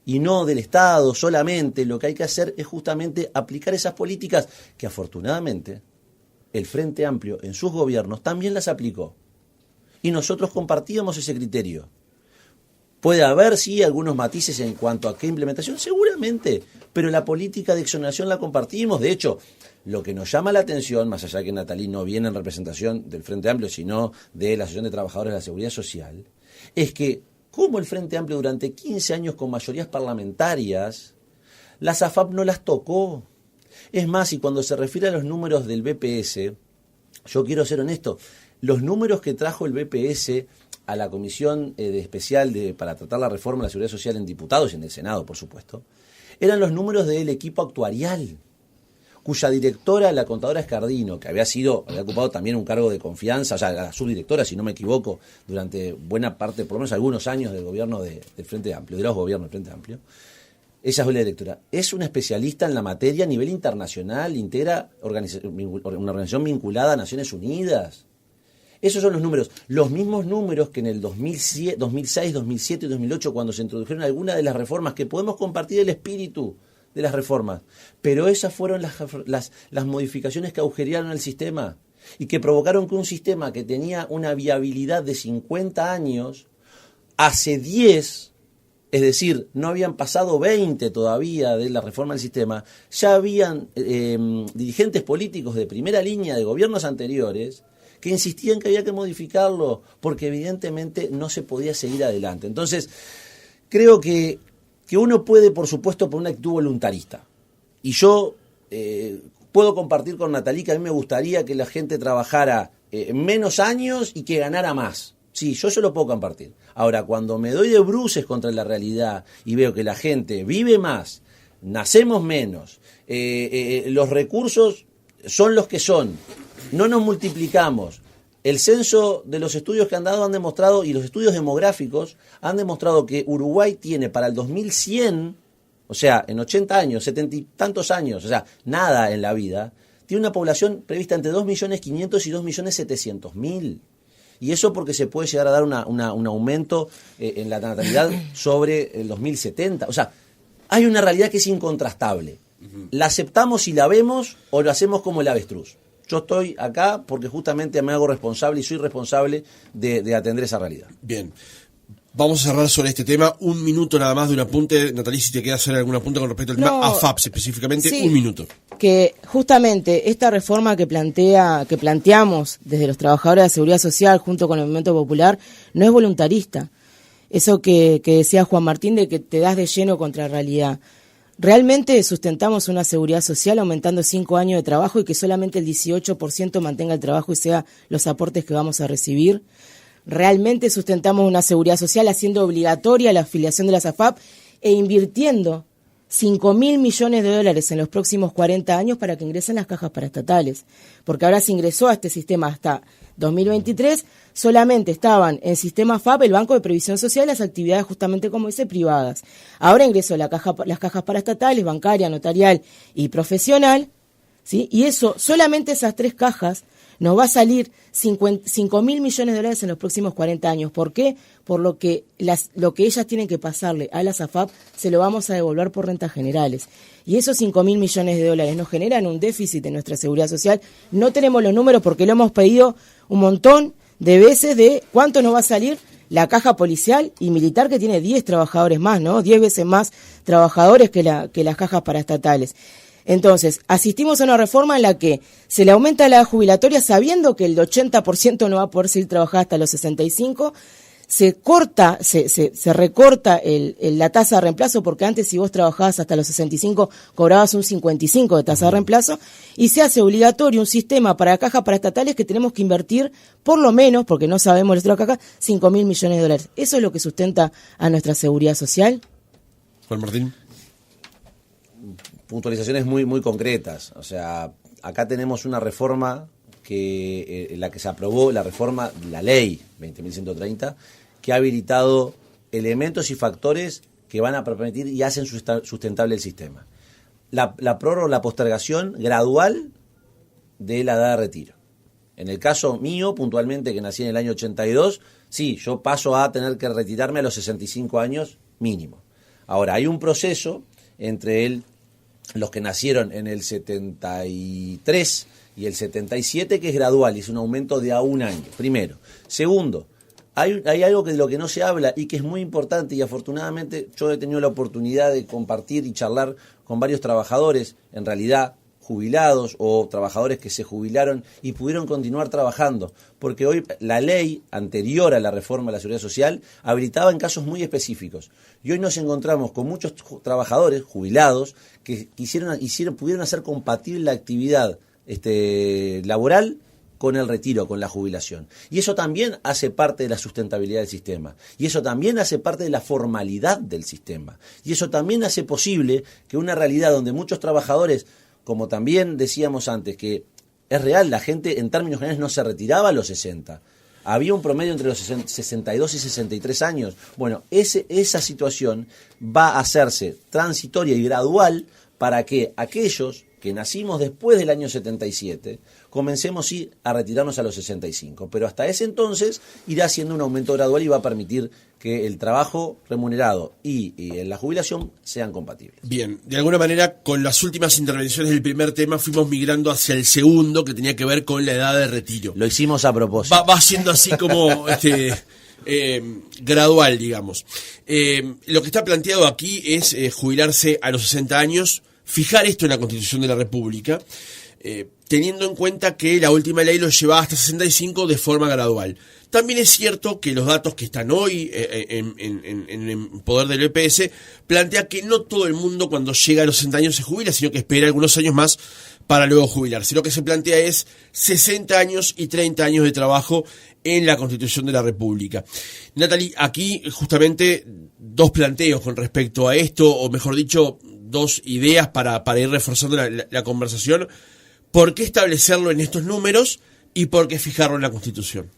y no del Estado solamente, lo que hay que hacer es justamente aplicar esas políticas que afortunadamente el Frente Amplio en sus gobiernos también las aplicó. Y nosotros compartíamos ese criterio. Puede haber, sí, algunos matices en cuanto a qué implementación, seguramente, pero la política de exoneración la compartimos. De hecho, lo que nos llama la atención, más allá de que Natalí no viene en representación del Frente Amplio, sino de la Asociación de Trabajadores de la Seguridad Social, es que como el Frente Amplio durante 15 años con mayorías parlamentarias, las AFAP no las tocó. Es más, y cuando se refiere a los números del BPS, yo quiero ser honesto, los números que trajo el BPS a la Comisión especial para tratar la reforma de la Seguridad Social en diputados y en el Senado, por supuesto, eran los números del equipo actuarial, cuya directora, la contadora Escardino, que había ocupado también un cargo de confianza, o sea, la subdirectora, si no me equivoco, durante buena parte, por lo menos algunos años del gobierno del Frente Amplio, de los gobiernos del Frente Amplio, ella es la directora, es una especialista en la materia a nivel internacional, integra una organización vinculada a Naciones Unidas. Esos son los números, los mismos números que en el 2006, 2007 y 2008, cuando se introdujeron algunas de las reformas, que podemos compartir el espíritu de las reformas, pero esas fueron las modificaciones que agujerearon el sistema y que provocaron que un sistema que tenía una viabilidad de 50 años, hace 10, es decir, no habían pasado 20 todavía de la reforma del sistema, ya habían dirigentes políticos de primera línea de gobiernos anteriores que insistían que había que modificarlo, porque evidentemente no se podía seguir adelante. Entonces, creo que uno puede, por supuesto, por una actitud voluntarista. Y yo puedo compartir con Natalí que a mí me gustaría que la gente trabajara menos años y que ganara más. Sí, yo se lo puedo compartir. Ahora, cuando me doy de bruces contra la realidad y veo que la gente vive más, nacemos menos, los recursos son los que son, no nos multiplicamos. El censo de los estudios que han dado han demostrado, y los estudios demográficos han demostrado que Uruguay tiene para el 2100, o sea, en 80 años, 70 y tantos años, o sea, nada en la vida, tiene una población prevista entre 2.500.000 y 2.700.000. Y eso porque se puede llegar a dar un aumento en la natalidad sobre el 2070. O sea, hay una realidad que es incontrastable. ¿La aceptamos y la vemos o lo hacemos como el avestruz? Yo estoy acá porque justamente me hago responsable y soy responsable de atender esa realidad. Bien. Vamos a cerrar sobre este tema. Un minuto nada más de un apunte. Natalí, si te queda hacer algún apunte con respecto al tema AFAP específicamente, sí, un minuto. Que justamente esta reforma que planteamos desde los trabajadores de la Seguridad Social junto con el Movimiento Popular no es voluntarista. Eso que decía Juan Martín de que te das de lleno contra la realidad. Realmente sustentamos una seguridad social aumentando 5 años de trabajo y que solamente el 18% mantenga el trabajo y sea los aportes que vamos a recibir. Realmente sustentamos una seguridad social haciendo obligatoria la afiliación de las AFAP e invirtiendo 5.000 millones de dólares en los próximos 40 años para que ingresen las cajas paraestatales. Porque ahora se ingresó a este sistema hasta 2023, solamente estaban en sistema AFAP, el Banco de Previsión Social, las actividades justamente como dice privadas. Ahora ingresó las cajas paraestatales, bancaria, notarial y profesional, ¿sí? Y eso, solamente esas 3 cajas nos va a salir 5.000 millones de dólares en los próximos 40 años. ¿Por qué? Por lo que ellas tienen que pasarle a las AFAP se lo vamos a devolver por rentas generales. Y esos 5.000 millones de dólares nos generan un déficit en nuestra seguridad social. No tenemos los números porque lo hemos pedido un montón de veces de cuánto nos va a salir la caja policial y militar, que tiene 10 trabajadores más, ¿no? 10 veces más trabajadores que las cajas paraestatales. Entonces, asistimos a una reforma en la que se le aumenta la edad jubilatoria sabiendo que el 80% no va a poder seguir trabajando hasta los 65, se recorta la tasa de reemplazo, porque antes si vos trabajabas hasta los 65 cobrabas un 55 de tasa de reemplazo, y se hace obligatorio un sistema para cajas paraestatales que tenemos que invertir por lo menos, porque no sabemos la caja, 5.000 millones de dólares. ¿Eso es lo que sustenta a nuestra seguridad social? Juan Martín. Puntualizaciones muy, muy concretas. O sea, acá tenemos una reforma la que se aprobó, la ley 20.130, que ha habilitado elementos y factores que van a permitir y hacen sustentable el sistema. La prórroga, la postergación gradual de la edad de retiro. En el caso mío, puntualmente, que nací en el año 82, sí, yo paso a tener que retirarme a los 65 años mínimo. Ahora, hay un proceso entre los que nacieron en el 73 y el 77 que es gradual y es un aumento de a un año, primero. Segundo, hay algo de lo que no se habla y que es muy importante, y afortunadamente yo he tenido la oportunidad de compartir y charlar con varios trabajadores, en realidad jubilados o trabajadores que se jubilaron y pudieron continuar trabajando, porque hoy la ley anterior a la reforma de la Seguridad Social habilitaba en casos muy específicos. Y hoy nos encontramos con muchos trabajadores jubilados que pudieron hacer compatible la actividad laboral con el retiro, con la jubilación. Y eso también hace parte de la sustentabilidad del sistema. Y eso también hace parte de la formalidad del sistema. Y eso también hace posible que una realidad donde muchos trabajadores, como también decíamos antes, que es real, la gente en términos generales no se retiraba a los 60. Había un promedio entre los 62 y 63 años. Bueno, esa situación va a hacerse transitoria y gradual para que aquellos que nacimos después del año 77, comencemos a retirarnos a los 65. Pero hasta ese entonces irá siendo un aumento gradual y va a permitir que el trabajo remunerado y la jubilación sean compatibles. Bien, de alguna manera, con las últimas intervenciones del primer tema fuimos migrando hacia el segundo, que tenía que ver con la edad de retiro. Lo hicimos a propósito. Va siendo así como gradual, digamos. Lo que está planteado aquí es jubilarse a los 60 años, fijar esto en la Constitución de la República, teniendo en cuenta que la última ley lo llevaba hasta 65 de forma gradual. También es cierto que los datos que están hoy en poder del EPS plantea que no todo el mundo cuando llega a los 60 años se jubila, sino que espera algunos años más para luego jubilarse. Lo que se plantea es 60 años y 30 años de trabajo en la Constitución de la República. Natalie, aquí justamente dos planteos con respecto a esto, o mejor dicho, dos ideas para ir reforzando la conversación. ¿Por qué establecerlo en estos números y por qué fijarlo en la Constitución?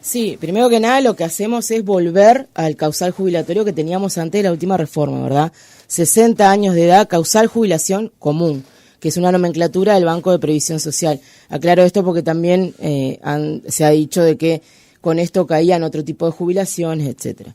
Sí, primero que nada lo que hacemos es volver al causal jubilatorio que teníamos antes de la última reforma, ¿verdad? 60 años de edad, causal jubilación común, que es una nomenclatura del Banco de Previsión Social. Aclaro esto porque también se ha dicho de que con esto caían otro tipo de jubilaciones, etcétera.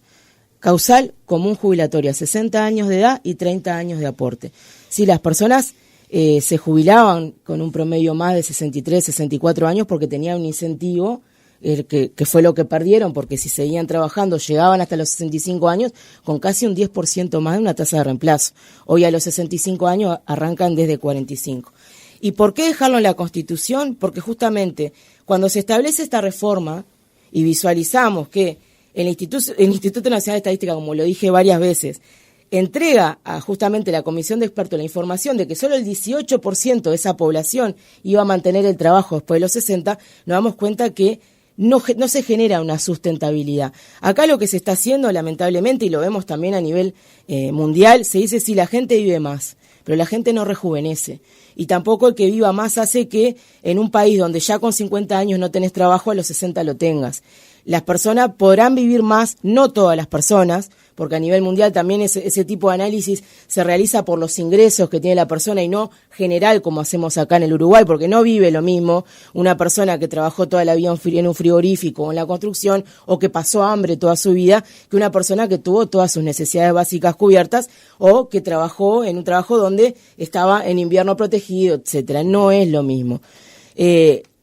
Causal común jubilatoria, 60 años de edad y 30 años de aporte. Si las personas se jubilaban con un promedio más de 63, 64 años porque tenían un incentivo, que fue lo que perdieron, porque si seguían trabajando llegaban hasta los 65 años con casi un 10% más de una tasa de reemplazo. Hoy a los 65 años arrancan desde 45. ¿Y por qué dejarlo en la Constitución? Porque justamente cuando se establece esta reforma y visualizamos que el Instituto Nacional de Estadística, como lo dije varias veces, entrega a justamente la Comisión de Expertos la información de que solo el 18% de esa población iba a mantener el trabajo después de los 60, nos damos cuenta que no se genera una sustentabilidad. Acá lo que se está haciendo, lamentablemente, y lo vemos también a nivel mundial, se dice si la gente vive más, pero la gente no rejuvenece. Y tampoco el que viva más hace que en un país donde ya con 50 años no tenés trabajo, a los 60 lo tengas. las personas podrán vivir más, no todas las personas, porque a nivel mundial también ese tipo de análisis se realiza por los ingresos que tiene la persona y no general como hacemos acá en el Uruguay, porque no vive lo mismo una persona que trabajó toda la vida en un frigorífico o en la construcción o que pasó hambre toda su vida que una persona que tuvo todas sus necesidades básicas cubiertas o que trabajó en un trabajo donde estaba en invierno protegido, etcétera. No es lo mismo.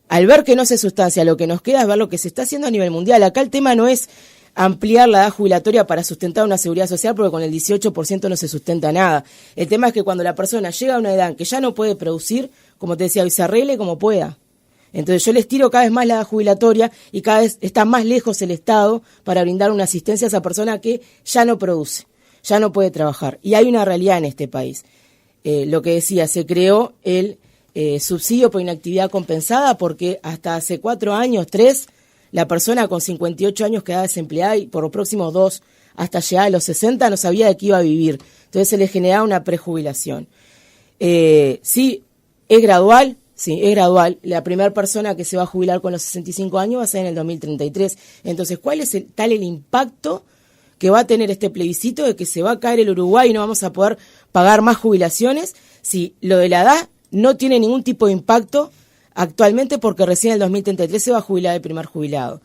Al ver que no se sustancia, lo que nos queda es ver lo que se está haciendo a nivel mundial. Acá el tema no es ampliar la edad jubilatoria para sustentar una seguridad social, porque con el 18% no se sustenta nada. El tema es que cuando la persona llega a una edad en que ya no puede producir, como te decía hoy, se arregle como pueda. Entonces yo les tiro cada vez más la edad jubilatoria y cada vez está más lejos el Estado para brindar una asistencia a esa persona que ya no produce, ya no puede trabajar. Y hay una realidad en este país. Lo que decía, se creó el subsidio por inactividad compensada porque hasta hace 4 años, 3, la persona con 58 años quedaba desempleada y por los próximos 2 hasta llegar a los 60 no sabía de qué iba a vivir. Entonces se le generaba una prejubilación. Sí, es gradual. Sí, es gradual. La primera persona que se va a jubilar con los 65 años va a ser en el 2033. Entonces, ¿cuál es el impacto que va a tener este plebiscito de que se va a caer el Uruguay y no vamos a poder pagar más jubilaciones? Si lo de la edad no tiene ningún tipo de impacto actualmente porque recién en el 2033 se va a jubilar el primer jubilado.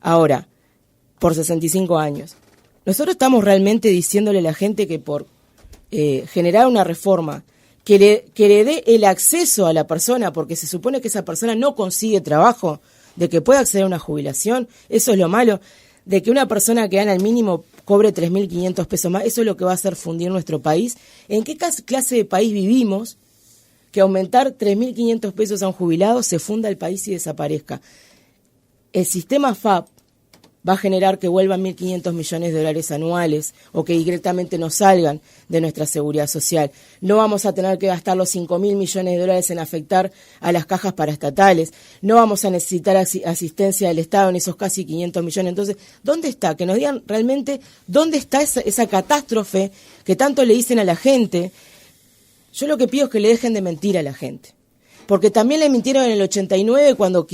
Ahora, por 65 años. Nosotros estamos realmente diciéndole a la gente que por generar una reforma que le dé el acceso a la persona, porque se supone que esa persona no consigue trabajo, de que pueda acceder a una jubilación, eso es lo malo, de que una persona que gana el mínimo cobre 3.500 pesos más, eso es lo que va a hacer fundir nuestro país. ¿En qué clase de país vivimos que aumentar 3.500 pesos a un jubilado se funda el país y desaparezca? El sistema FAP va a generar que vuelvan 1.500 millones de dólares anuales o que directamente nos salgan de nuestra seguridad social. No vamos a tener que gastar los 5.000 millones de dólares en afectar a las cajas paraestatales. No vamos a necesitar asistencia del Estado en esos casi 500 millones. Entonces, ¿dónde está? Que nos digan realmente dónde está esa catástrofe que tanto le dicen a la gente. Yo lo que pido es que le dejen de mentir a la gente. Porque también le mintieron en el 89 cuando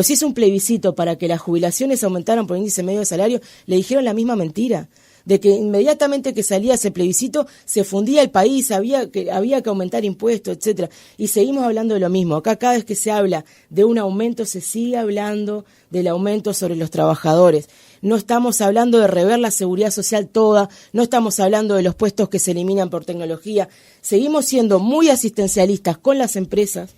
se hizo un plebiscito para que las jubilaciones aumentaran por índice medio de salario, le dijeron la misma mentira, de que inmediatamente que salía ese plebiscito se fundía el país, había que aumentar impuestos, etcétera. Y seguimos hablando de lo mismo. Acá cada vez que se habla de un aumento se sigue hablando del aumento sobre los trabajadores. No estamos hablando de rever la seguridad social toda, no estamos hablando de los puestos que se eliminan por tecnología. Seguimos siendo muy asistencialistas con las empresas,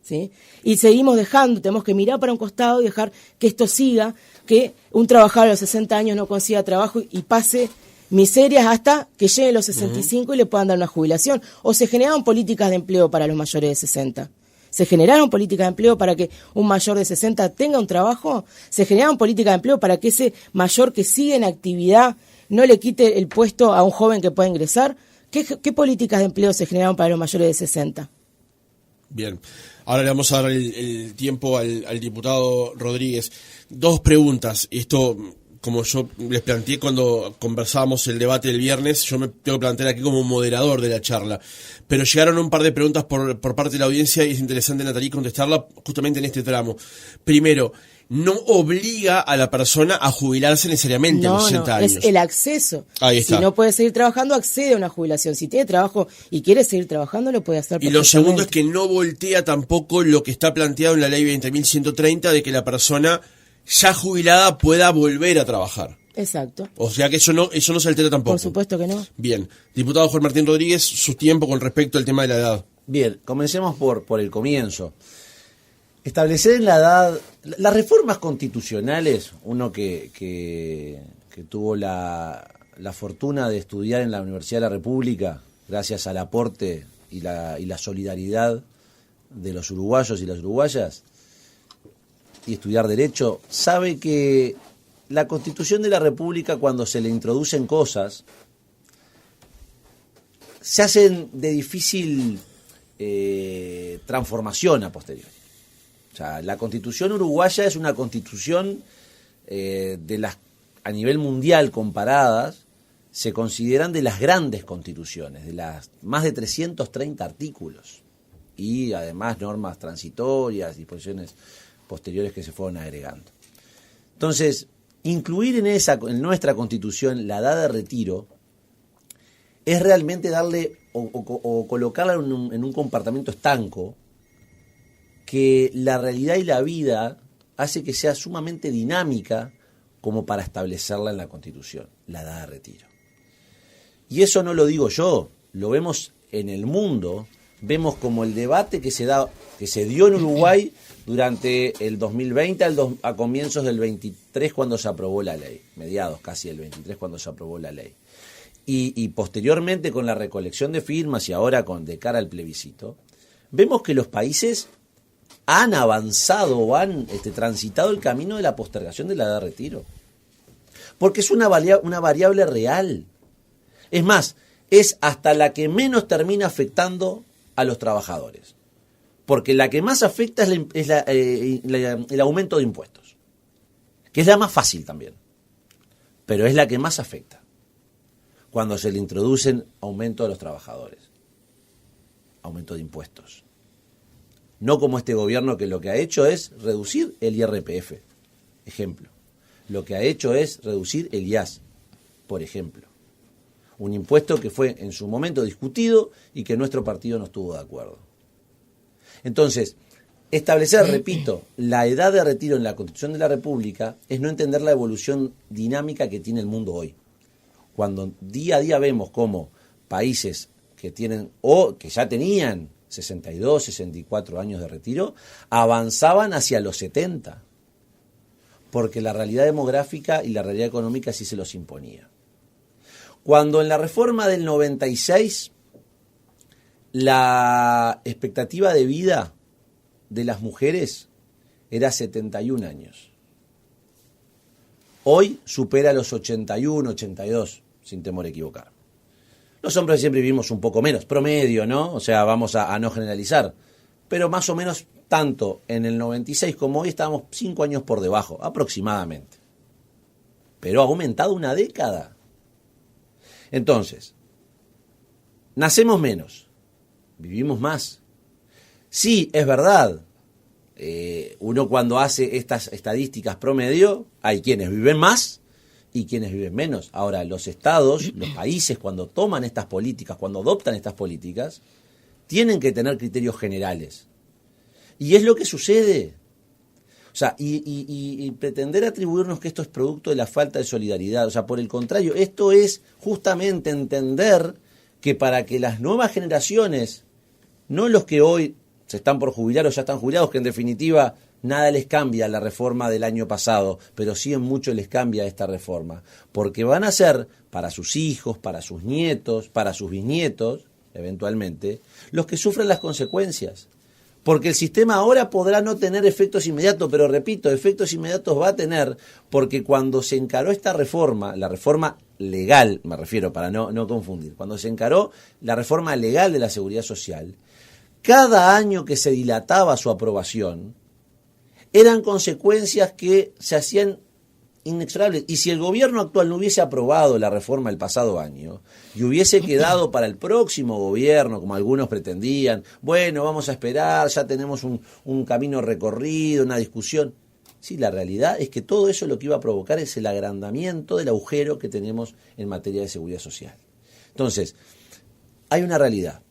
¿sí? Y seguimos tenemos que mirar para un costado y dejar que esto siga, que un trabajador a los 60 años no consiga trabajo y pase miserias hasta que llegue a los 65 y le puedan dar una jubilación. O se generaron políticas de empleo para los mayores de 60. ¿Se generaron políticas de empleo para que un mayor de 60 tenga un trabajo? ¿Se generaron políticas de empleo para que ese mayor que sigue en actividad no le quite el puesto a un joven que pueda ingresar? ¿Qué políticas de empleo se generaron para los mayores de 60? Bien, ahora le vamos a dar el tiempo al diputado Rodríguez. 2 preguntas. Esto, como yo les planteé cuando conversábamos el debate del viernes, yo me tengo que plantear aquí como moderador de la charla. Pero llegaron un par de preguntas por parte de la audiencia y es interesante, Natalie, contestarla justamente en este tramo. Primero, no obliga a la persona a jubilarse necesariamente a los 60 años. Es el acceso. Ahí está. Si no puede seguir trabajando, accede a una jubilación. Si tiene trabajo y quiere seguir trabajando, lo puede hacer perfectamente. Y lo segundo es que no voltea tampoco lo que está planteado en la ley 20.130 de que la persona ya jubilada pueda volver a trabajar. Exacto. O sea que eso no se altera tampoco. Por supuesto que no. Bien. Diputado Juan Martín Rodríguez, su tiempo con respecto al tema de la edad. Bien, comencemos por el comienzo. Establecer en la edad, las reformas constitucionales, uno que tuvo la fortuna de estudiar en la Universidad de la República, gracias al aporte y la solidaridad de los uruguayos y las uruguayas, y estudiar Derecho, sabe que la Constitución de la República, cuando se le introducen cosas, se hacen de difícil transformación a posteriori. O sea, la Constitución uruguaya es una Constitución de las a nivel mundial comparadas, se consideran de las grandes constituciones, de las más de 330 artículos y además normas transitorias, disposiciones posteriores que se fueron agregando. Entonces, incluir en nuestra Constitución la edad de retiro es realmente darle o colocarla en un comportamiento estanco que la realidad y la vida hace que sea sumamente dinámica como para establecerla en la Constitución, la edad de retiro. Y eso no lo digo yo, lo vemos en el mundo, vemos como el debate que se dio en Uruguay durante el 2020 a comienzos del 23 cuando se aprobó la ley, mediados casi del 23 cuando se aprobó la ley. Y posteriormente con la recolección de firmas y ahora de cara al plebiscito, vemos que los países han avanzado o han transitado el camino de la postergación de la edad de retiro. Porque es una variable real. Es más, es hasta la que menos termina afectando a los trabajadores. Porque la que más afecta es el aumento de impuestos, que es la más fácil también, pero es la que más afecta cuando se le introducen aumento a los trabajadores, aumento de impuestos. No como este gobierno que lo que ha hecho es reducir el IRPF, ejemplo. Lo que ha hecho es reducir el IAS, por ejemplo. Un impuesto que fue en su momento discutido y que nuestro partido no estuvo de acuerdo. Entonces, establecer, repito, la edad de retiro en la Constitución de la República es no entender la evolución dinámica que tiene el mundo hoy. Cuando día a día vemos cómo países que tienen o que ya tenían 62, 64 años de retiro, avanzaban hacia los 70, porque la realidad demográfica y la realidad económica sí se los imponía. Cuando en la reforma del 96 la expectativa de vida de las mujeres era 71 años. Hoy supera los 81, 82, sin temor a equivocar. Los hombres siempre vivimos un poco menos, promedio, ¿no? O sea, vamos a no generalizar. Pero más o menos tanto en el 96 como hoy estábamos 5 años por debajo, aproximadamente. Pero ha aumentado una década. Entonces, nacemos menos, vivimos más. Sí, es verdad. Uno cuando hace estas estadísticas promedio, hay quienes viven más y quienes viven menos. Ahora, los estados, los países, cuando toman estas políticas, cuando adoptan estas políticas, tienen que tener criterios generales. Y es lo que sucede. O sea, y pretender atribuirnos que esto es producto de la falta de solidaridad. O sea, por el contrario, esto es justamente entender que para que las nuevas generaciones, no los que hoy se están por jubilar o ya están jubilados, que en definitiva nada les cambia la reforma del año pasado, pero sí en mucho les cambia esta reforma, porque van a ser para sus hijos, para sus nietos, para sus bisnietos, eventualmente, los que sufren las consecuencias. Porque el sistema ahora podrá no tener efectos inmediatos, pero repito, efectos inmediatos va a tener, porque cuando se encaró esta reforma, la reforma legal, me refiero para no confundir, cuando se encaró la reforma legal de la Seguridad Social, cada año que se dilataba su aprobación, eran consecuencias que se hacían inexorables. Y si el gobierno actual no hubiese aprobado la reforma el pasado año y hubiese quedado para el próximo gobierno, como algunos pretendían, bueno, vamos a esperar, ya tenemos un camino recorrido, una discusión. Sí, la realidad es que todo eso lo que iba a provocar es el agrandamiento del agujero que tenemos en materia de seguridad social. Entonces, hay una realidad.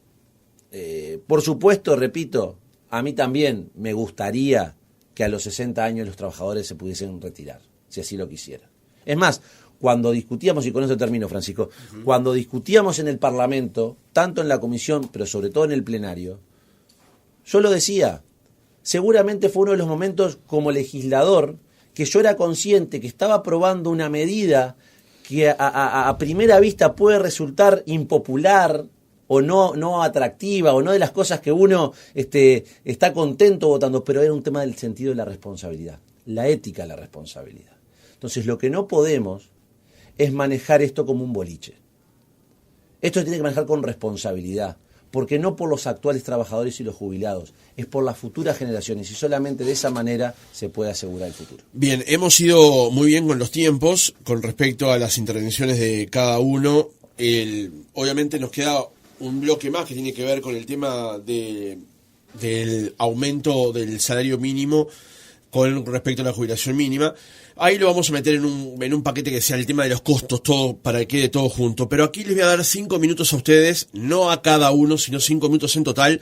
Por supuesto, repito, a mí también me gustaría que a los 60 años los trabajadores se pudiesen retirar, si así lo quisieran. Es más, cuando discutíamos, y con eso termino, Francisco, cuando discutíamos en el Parlamento, tanto en la comisión, pero sobre todo en el plenario, yo lo decía, seguramente fue uno de los momentos como legislador que yo era consciente que estaba aprobando una medida que a primera vista puede resultar impopular, o no atractiva, o no de las cosas que uno está contento votando, pero era un tema del sentido de la responsabilidad, la ética de la responsabilidad. Entonces, lo que no podemos es manejar esto como un boliche. Esto se tiene que manejar con responsabilidad, porque no por los actuales trabajadores y los jubilados, es por las futuras generaciones, y solamente de esa manera se puede asegurar el futuro. Bien, hemos ido muy bien con los tiempos, con respecto a las intervenciones de cada uno. Obviamente nos queda un bloque más que tiene que ver con el tema del aumento del salario mínimo con respecto a la jubilación mínima. Ahí lo vamos a meter en un paquete que sea el tema de los costos, todo para que quede todo junto. Pero aquí les voy a dar 5 minutos a ustedes, no a cada uno, sino 5 minutos en total,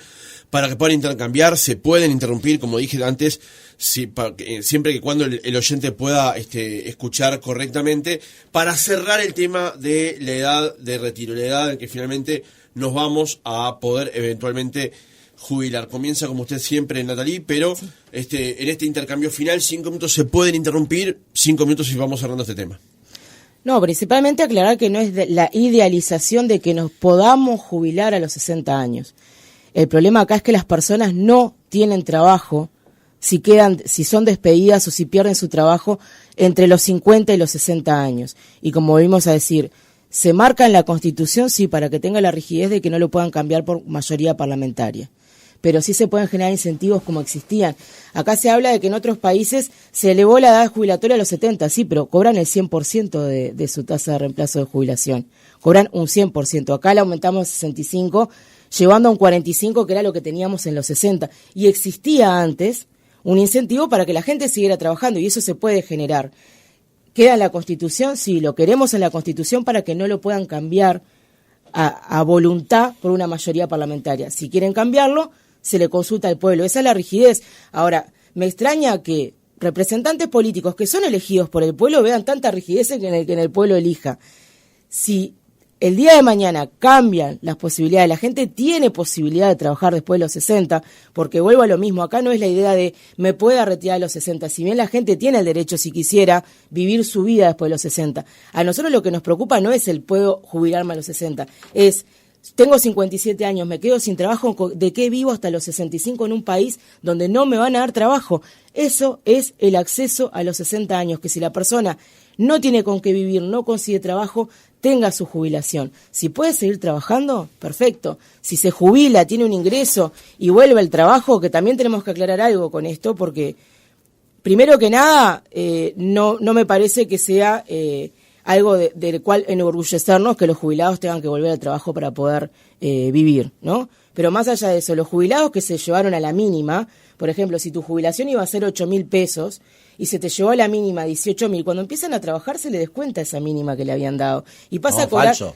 para que puedan intercambiar. Se pueden interrumpir, como dije antes, siempre que cuando el oyente pueda escuchar correctamente, para cerrar el tema de la edad de retiro, la edad en que finalmente nos vamos a poder eventualmente jubilar. Comienza como usted siempre, Natalie, pero sí. En este intercambio final, 5 minutos se pueden interrumpir, 5 minutos y vamos cerrando este tema. No, principalmente aclarar que no es la idealización de que nos podamos jubilar a los 60 años. El problema acá es que las personas no tienen trabajo si son despedidas o si pierden su trabajo entre los 50 y los 60 años. Y como volvimos a decir, se marca en la Constitución, sí, para que tenga la rigidez de que no lo puedan cambiar por mayoría parlamentaria. Pero sí se pueden generar incentivos como existían. Acá se habla de que en otros países se elevó la edad jubilatoria a los 70, sí, pero cobran el 100% de su tasa de reemplazo de jubilación. Cobran un 100%. Acá la aumentamos a 65, llevando a un 45, que era lo que teníamos en los 60. Y existía antes un incentivo para que la gente siguiera trabajando, y eso se puede generar. ¿Queda en la Constitución? Sí, lo queremos en la Constitución para que no lo puedan cambiar a voluntad por una mayoría parlamentaria. Si quieren cambiarlo, se le consulta al pueblo. Esa es la rigidez. Ahora, me extraña que representantes políticos que son elegidos por el pueblo vean tanta rigidez en el pueblo elija. Si el día de mañana cambian las posibilidades, la gente tiene posibilidad de trabajar después de los 60, porque vuelvo a lo mismo, acá no es la idea de me pueda retirar a los 60, si bien la gente tiene el derecho, si quisiera, vivir su vida después de los 60. A nosotros lo que nos preocupa no es el puedo jubilarme a los 60, es tengo 57 años, me quedo sin trabajo, ¿de qué vivo hasta los 65 en un país donde no me van a dar trabajo? Eso es el acceso a los 60 años, que si la persona no tiene con qué vivir, no consigue trabajo, tenga su jubilación. Si puede seguir trabajando, perfecto. Si se jubila, tiene un ingreso y vuelve al trabajo, que también tenemos que aclarar algo con esto, porque primero que nada, no me parece que sea algo del cual enorgullecernos que los jubilados tengan que volver al trabajo para poder vivir, ¿no? Pero más allá de eso, los jubilados que se llevaron a la mínima, por ejemplo, si tu jubilación iba a ser 8.000 pesos y se te llevó a la mínima 18.000, cuando empiezan a trabajar se le descuenta esa mínima que le habían dado. Y pasa a cobrar... Falso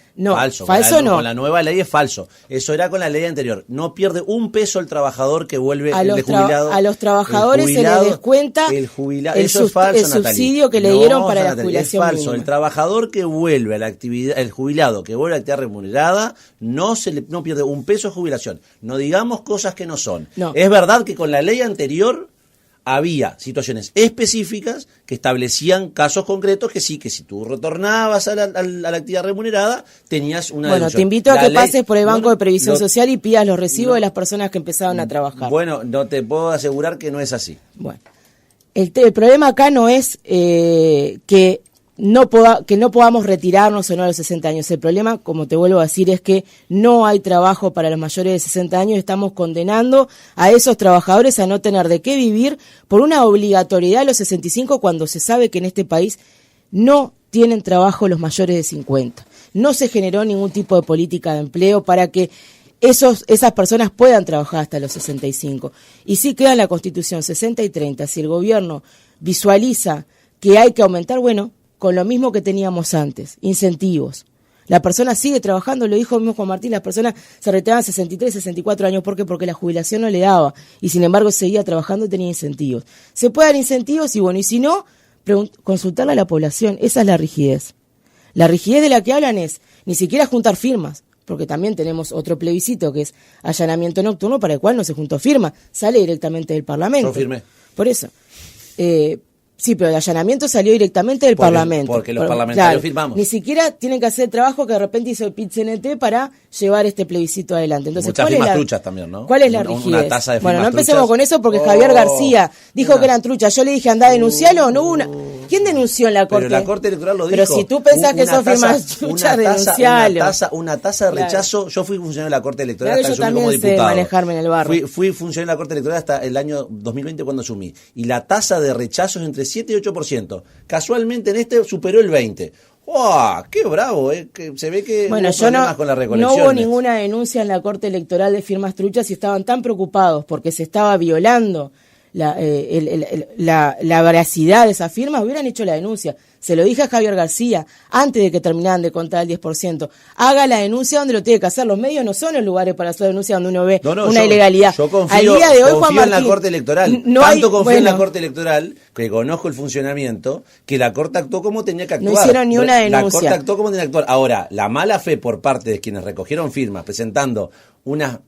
no. Con la nueva ley es falso. Eso era con la ley anterior. No pierde un peso el trabajador que vuelve jubilado. A los trabajadores se les descuenta eso es falso, el subsidio que le dieron para la jubilación es falso. mínima. El trabajador que vuelve a la actividad, el jubilado que vuelve a la actividad remunerada, no pierde un peso de jubilación. No digamos cosas que no son. No. Es verdad que con la ley anterior había situaciones específicas que establecían casos concretos que sí, que si tú retornabas a la actividad remunerada, tenías una deducción. Te invito a que pases por el Banco de Previsión Social y pidas los recibos de las personas que empezaron a trabajar. Bueno, no te puedo asegurar que no es así. Bueno, el problema acá no es que no podamos retirarnos o no a los 60 años. El problema, como te vuelvo a decir, es que no hay trabajo para los mayores de 60 años. Estamos condenando a esos trabajadores a no tener de qué vivir por una obligatoriedad a los 65 cuando se sabe que en este país no tienen trabajo los mayores de 50. No se generó ningún tipo de política de empleo para que esas personas puedan trabajar hasta los 65. Y sí queda en la Constitución 60 y 30. Si el gobierno visualiza que hay que aumentar, bueno, con lo mismo que teníamos antes, incentivos. La persona sigue trabajando, lo dijo mismo Juan Martín, las personas se retiraban a 63, 64 años. ¿Por qué? Porque la jubilación no le daba, y sin embargo seguía trabajando y tenía incentivos. Se puede dar incentivos, y bueno, y si no, consultarle a la población. Esa es la rigidez. La rigidez de la que hablan es ni siquiera juntar firmas, porque también tenemos otro plebiscito que es allanamiento nocturno, para el cual no se juntó firma, sale directamente del Parlamento. Yo firmé. Por eso. Sí, pero el allanamiento salió directamente del Parlamento. Porque los parlamentarios firmamos. Ni siquiera tienen que hacer el trabajo que de repente hizo el PIT-CNT para llevar este plebiscito adelante. Entonces, muchas firmas truchas también, ¿no? ¿Cuál es la rigidez? Una tasa de firmas no empecemos con eso porque Javier García dijo que eran truchas. Yo le dije, andá a denunciarlo, no hubo una... ¿Quién denunció en la Corte? Pero la Corte Electoral lo dijo. Pero si tú pensás que son firmas truchas, denuncialo. Una tasa de rechazo. Yo fui funcionario de la Corte Electoral hasta que asumí como diputado. Sé manejarme en el barrio. Fui funcionario de la Corte Electoral hasta el año 2020 cuando asumí. Y la tasa de rechazo es entre 7 y 8%. Casualmente en este superó el 20%. ¡Wow! ¡Qué bravo! Que se ve que bueno, hubo problemas con la recolección. No hubo ninguna denuncia en la Corte Electoral de firmas truchas y estaban tan preocupados porque se estaba violando la veracidad de esa firma, hubieran hecho la denuncia. Se lo dije a Javier García antes de que terminaran de contar el 10%. Haga la denuncia donde lo tiene que hacer. Los medios no son los lugares para hacer denuncia donde uno ve una ilegalidad. Yo confío, Al día de hoy, confío Juan Martín, en la Corte Electoral. Confío en la Corte Electoral, que conozco el funcionamiento, que la Corte actuó como tenía que actuar. No hicieron ni una denuncia. La Corte actuó como tenía que actuar. Ahora, la mala fe por parte de quienes recogieron firmas, presentando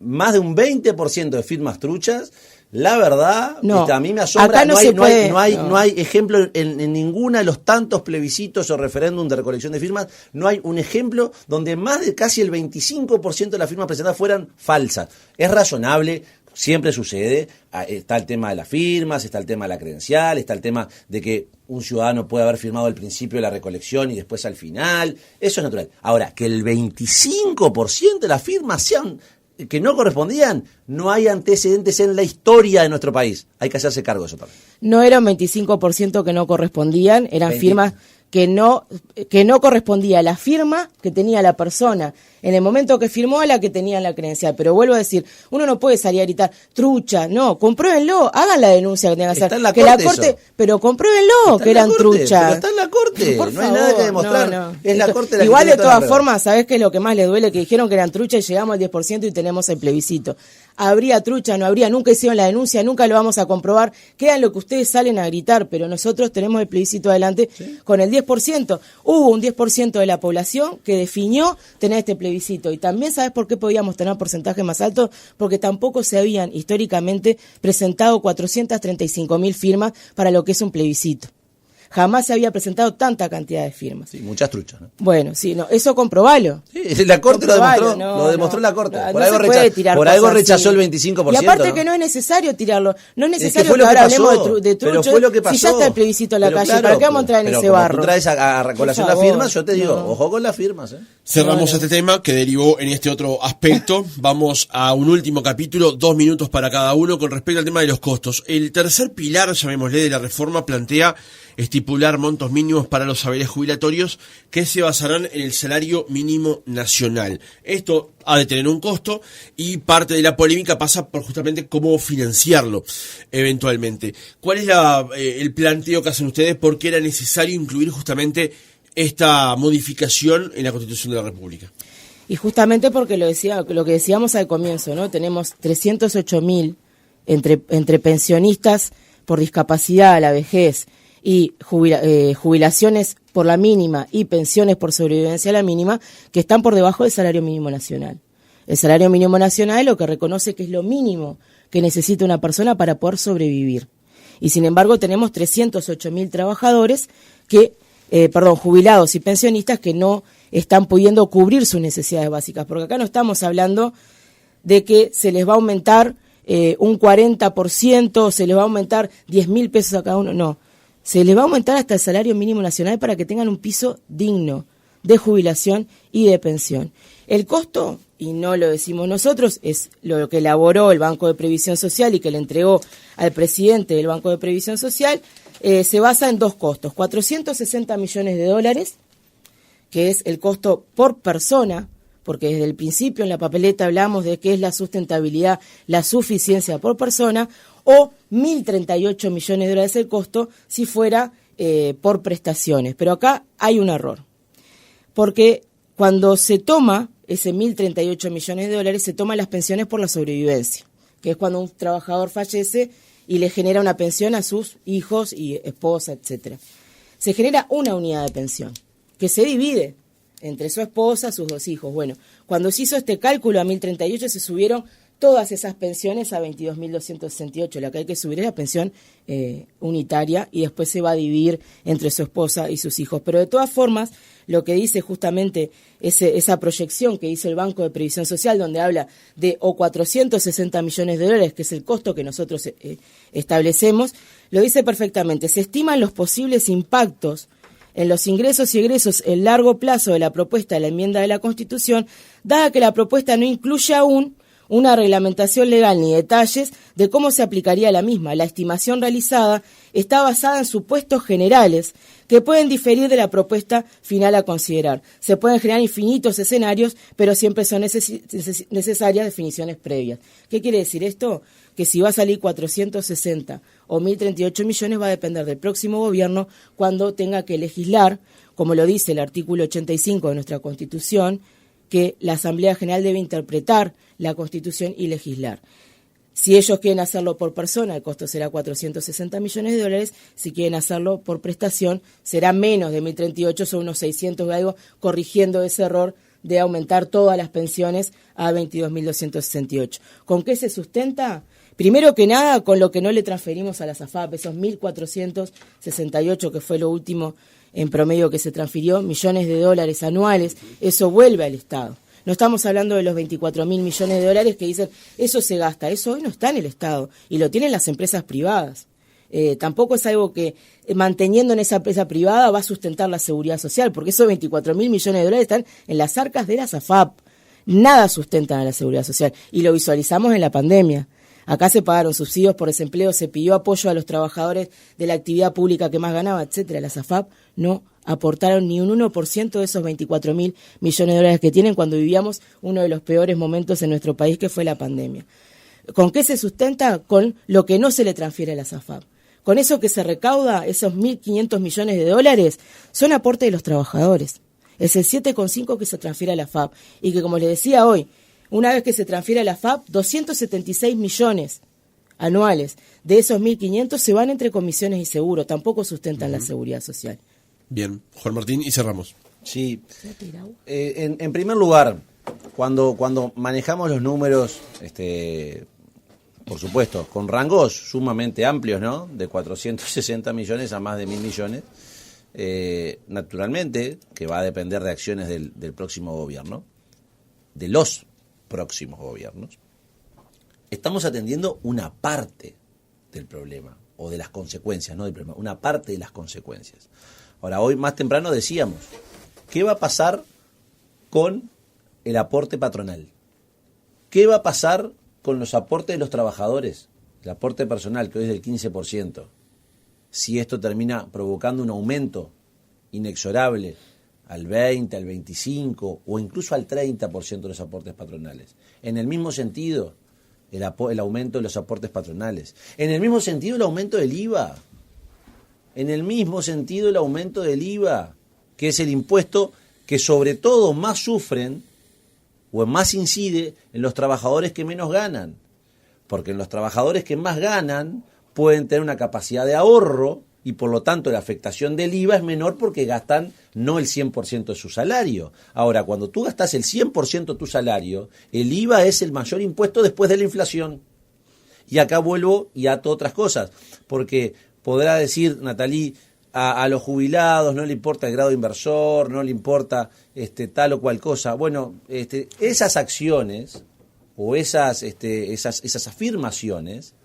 más de un 20% de firmas truchas, la verdad, a mí me asombra. No hay ejemplo en ninguna de los tantos plebiscitos o referéndum de recolección de firmas, no hay un ejemplo donde más de casi el 25% de las firmas presentadas fueran falsas. Es razonable, siempre sucede, está el tema de las firmas, está el tema de la credencial, está el tema de que un ciudadano puede haber firmado al principio de la recolección y después al final, eso es natural. Ahora, que el 25% de las firmas sean que no correspondían, no hay antecedentes en la historia de nuestro país. Hay que hacerse cargo de eso también. No era un 25% que no correspondían, eran firmas que no correspondía a la firma que tenía la persona en el momento que firmó a la que tenía la credencial. Pero vuelvo a decir, uno no puede salir a gritar, trucha, no, compruébenlo, hagan la denuncia que tengan que hacer. Está en la corte, pero compruébenlo que eran truchas. Pero está en la corte, no hay nada que demostrar. No. Es la corte la igual de todas formas, ¿sabés qué es lo que más les duele? Que dijeron que eran truchas y llegamos al 10% y tenemos el plebiscito. Habría trucha, no habría, nunca hicieron la denuncia, nunca lo vamos a comprobar. Quedan lo que ustedes salen a gritar, pero nosotros tenemos el plebiscito adelante con el 10%. Hubo un 10% de la población que definió tener este plebiscito. Y también, ¿sabes por qué podíamos tener porcentajes más altos? Porque tampoco se habían históricamente presentado 435.000 firmas para lo que es un plebiscito. Jamás se había presentado tanta cantidad de firmas. Sí, muchas truchas, ¿no? Bueno, sí, no, eso comprobalo. Sí, la Corte lo demostró la Corte. Por algo rechazó el 25%. Y aparte que no es necesario tirarlo. No es necesario que ahora hablemos de truchos. Pero fue lo que pasó. Si ya está el plebiscito en la calle, ¿para qué vamos a entrar en ese barro? Tú traes a recolación las firmas, yo te digo, ojo con las firmas. Cerramos este tema que derivó en este otro aspecto. Vamos a un último capítulo, 2 minutos para cada uno, con respecto al tema de los costos. El tercer pilar, llamémosle, de la reforma plantea estipular montos mínimos para los saberes jubilatorios que se basarán en el salario mínimo nacional. Esto ha de tener un costo y parte de la polémica pasa por justamente cómo financiarlo eventualmente. ¿Cuál es el planteo que hacen ustedes? ¿Por qué era necesario incluir justamente esta modificación en la Constitución de la República? Y justamente porque lo que decíamos al comienzo, ¿no? Tenemos 308.000 entre pensionistas por discapacidad a la vejez y jubilaciones por la mínima y pensiones por sobrevivencia a la mínima que están por debajo del salario mínimo nacional. El salario mínimo nacional es lo que reconoce que es lo mínimo que necesita una persona para poder sobrevivir. Y sin embargo tenemos 308.000 trabajadores jubilados y pensionistas que no están pudiendo cubrir sus necesidades básicas, porque acá no estamos hablando de que se les va a aumentar un 40%, se les va a aumentar 10.000 pesos a cada uno, no. Se les va a aumentar hasta el salario mínimo nacional para que tengan un piso digno de jubilación y de pensión. El costo, y no lo decimos nosotros, es lo que elaboró el Banco de Previsión Social y que le entregó al presidente del Banco de Previsión Social, se basa en dos costos, 460 millones de dólares, que es el costo por persona, porque desde el principio en la papeleta hablamos de qué es la sustentabilidad, la suficiencia por persona, o 1.038 millones de dólares el costo si fuera por prestaciones. Pero acá hay un error, porque cuando se toma ese 1.038 millones de dólares, se toman las pensiones por la sobrevivencia, que es cuando un trabajador fallece y le genera una pensión a sus hijos y esposa, etcétera. Se genera una unidad de pensión, que se divide entre su esposa, sus dos hijos. Bueno, cuando se hizo este cálculo a 1.038 se subieron todas esas pensiones a 22.268. La que hay que subir es la pensión unitaria y después se va a dividir entre su esposa y sus hijos. Pero de todas formas, lo que dice justamente esa proyección que hizo el Banco de Previsión Social, donde habla de 460 millones de dólares, que es el costo que nosotros establecemos, lo dice perfectamente. Se estiman los posibles impactos en los ingresos y egresos en largo plazo de la propuesta de la enmienda de la Constitución, dada que la propuesta no incluye aún una reglamentación legal ni detalles de cómo se aplicaría la misma. La estimación realizada está basada en supuestos generales que pueden diferir de la propuesta final a considerar. Se pueden generar infinitos escenarios, pero siempre son necesarias definiciones previas. ¿Qué quiere decir esto? Que si va a salir 460 o 1.038 millones va a depender del próximo gobierno cuando tenga que legislar, como lo dice el artículo 85 de nuestra Constitución, que la Asamblea General debe interpretar la Constitución y legislar. Si ellos quieren hacerlo por persona, el costo será 460 millones de dólares. Si quieren hacerlo por prestación, será menos de 1.038, son unos 600 y algo, corrigiendo ese error de aumentar todas las pensiones a 22.268. ¿Con qué se sustenta? Primero que nada, con lo que no le transferimos a las AFAP, esos 1.468, que fue lo último en promedio que se transfirió, millones de dólares anuales, eso vuelve al Estado. No estamos hablando de los 24.000 millones de dólares que dicen, eso se gasta, eso hoy no está en el Estado, y lo tienen las empresas privadas. Tampoco es algo que manteniendo en esa empresa privada va a sustentar la seguridad social, porque esos 24.000 millones de dólares están en las arcas de las AFAP. Nada sustentan a la seguridad social, y lo visualizamos en la pandemia. Acá se pagaron subsidios por desempleo, se pidió apoyo a los trabajadores de la actividad pública que más ganaba, etcétera. Las AFAP no aportaron ni un 1% de esos 24.000 millones de dólares que tienen cuando vivíamos uno de los peores momentos en nuestro país, que fue la pandemia. ¿Con qué se sustenta? Con lo que no se le transfiere a las AFAP. Con eso que se recauda, esos 1.500 millones de dólares, son aporte de los trabajadores. Es el 7,5% que se transfiere a la AFAP. Y que, como les decía hoy, una vez que se transfiere a la AFAP, 276 millones anuales de esos 1.500 se van entre comisiones y seguros, tampoco sustentan la seguridad social. Bien, Juan Martín, y cerramos. Sí, en primer lugar, cuando manejamos los números, por supuesto, con rangos sumamente amplios, ¿no? De 460 millones a más de 1.000 millones, naturalmente, que va a depender de acciones del próximo gobierno, de los próximos gobiernos, estamos atendiendo una parte del problema, o de las consecuencias, no del problema, una parte de las consecuencias. Ahora, hoy más temprano decíamos, ¿qué va a pasar con el aporte patronal? ¿Qué va a pasar con los aportes de los trabajadores? El aporte personal, que hoy es del 15%. Si esto termina provocando un aumento inexorable al 20, al 25 o incluso al 30% de los aportes patronales. En el mismo sentido, el aumento de los aportes patronales. En el mismo sentido, el aumento del IVA. En el mismo sentido, el aumento del IVA, que es el impuesto que sobre todo más sufren o más incide en los trabajadores que menos ganan. Porque en los trabajadores que más ganan pueden tener una capacidad de ahorro y por lo tanto la afectación del IVA es menor porque gastan no el 100% de su salario. Ahora, cuando tú gastas el 100% de tu salario, el IVA es el mayor impuesto después de la inflación. Y acá vuelvo y ato otras cosas, porque podrá decir, Natalí, a los jubilados no le importa el grado inversor, no le importa tal o cual cosa. Bueno, esas acciones o esas afirmaciones,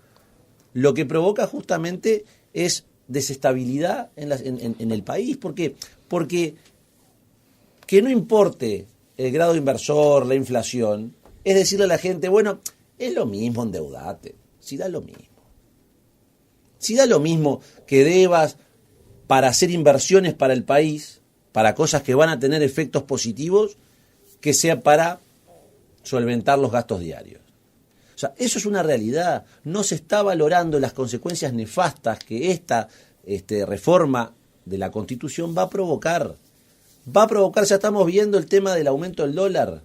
lo que provoca justamente es desestabilidad en el país. ¿Por qué? Porque que no importe el grado inversor, la inflación, es decirle a la gente, bueno, es lo mismo endeudate, si da lo mismo. Si da lo mismo que debas para hacer inversiones para el país, para cosas que van a tener efectos positivos, que sea para solventar los gastos diarios. O sea, eso es una realidad. No se está valorando las consecuencias nefastas que esta reforma de la Constitución va a provocar. Va a provocar, ya estamos viendo el tema del aumento del dólar.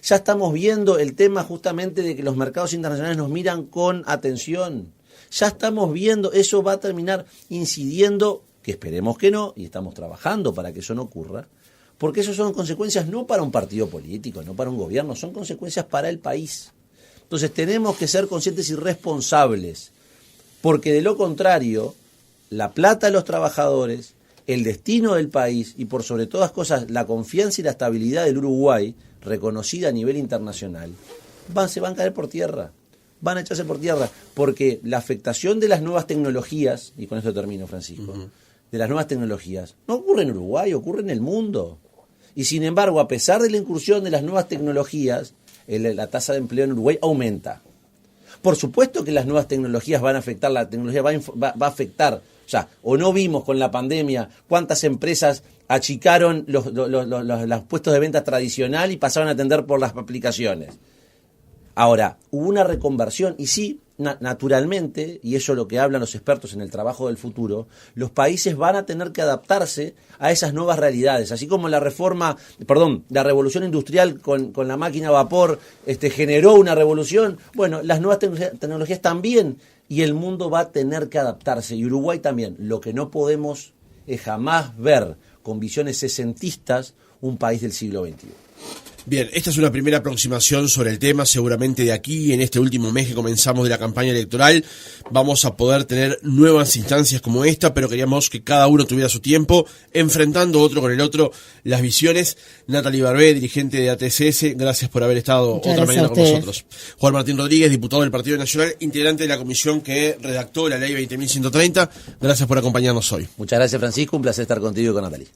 Ya estamos viendo el tema justamente de que los mercados internacionales nos miran con atención. Ya estamos viendo, eso va a terminar incidiendo, que esperemos que no, y estamos trabajando para que eso no ocurra, porque eso son consecuencias no para un partido político, no para un gobierno, son consecuencias para el país. Entonces tenemos que ser conscientes y responsables, porque de lo contrario, la plata de los trabajadores, el destino del país y por sobre todas cosas la confianza y la estabilidad del Uruguay, reconocida a nivel internacional, se van a caer por tierra, van a echarse por tierra, porque la afectación de las nuevas tecnologías, y con esto termino, Francisco, de las nuevas tecnologías, no ocurre en Uruguay, ocurre en el mundo. Y sin embargo, a pesar de la incursión de las nuevas tecnologías, la tasa de empleo en Uruguay aumenta. Por supuesto que las nuevas tecnologías van a afectar, la tecnología va a afectar. O sea, o no vimos con la pandemia cuántas empresas achicaron los puestos de venta tradicional y pasaron a atender por las aplicaciones. Ahora, hubo una reconversión y sí, naturalmente, y eso es lo que hablan los expertos en el trabajo del futuro, los países van a tener que adaptarse a esas nuevas realidades. Así como la revolución industrial con la máquina a vapor generó una revolución, bueno, las nuevas tecnologías también, y el mundo va a tener que adaptarse, y Uruguay también. Lo que no podemos es jamás ver con visiones sesentistas un país del siglo XXI. Bien, esta es una primera aproximación sobre el tema. Seguramente de aquí, en este último mes que comenzamos de la campaña electoral, vamos a poder tener nuevas instancias como esta, pero queríamos que cada uno tuviera su tiempo, enfrentando otro con el otro las visiones. Natalie Barbé, dirigente de ATCS, gracias por haber estado otra mañana con nosotros. Juan Martín Rodríguez, diputado del Partido Nacional, integrante de la comisión que redactó la ley 20.130, gracias por acompañarnos hoy. Muchas gracias, Francisco, un placer estar contigo y con Natalie.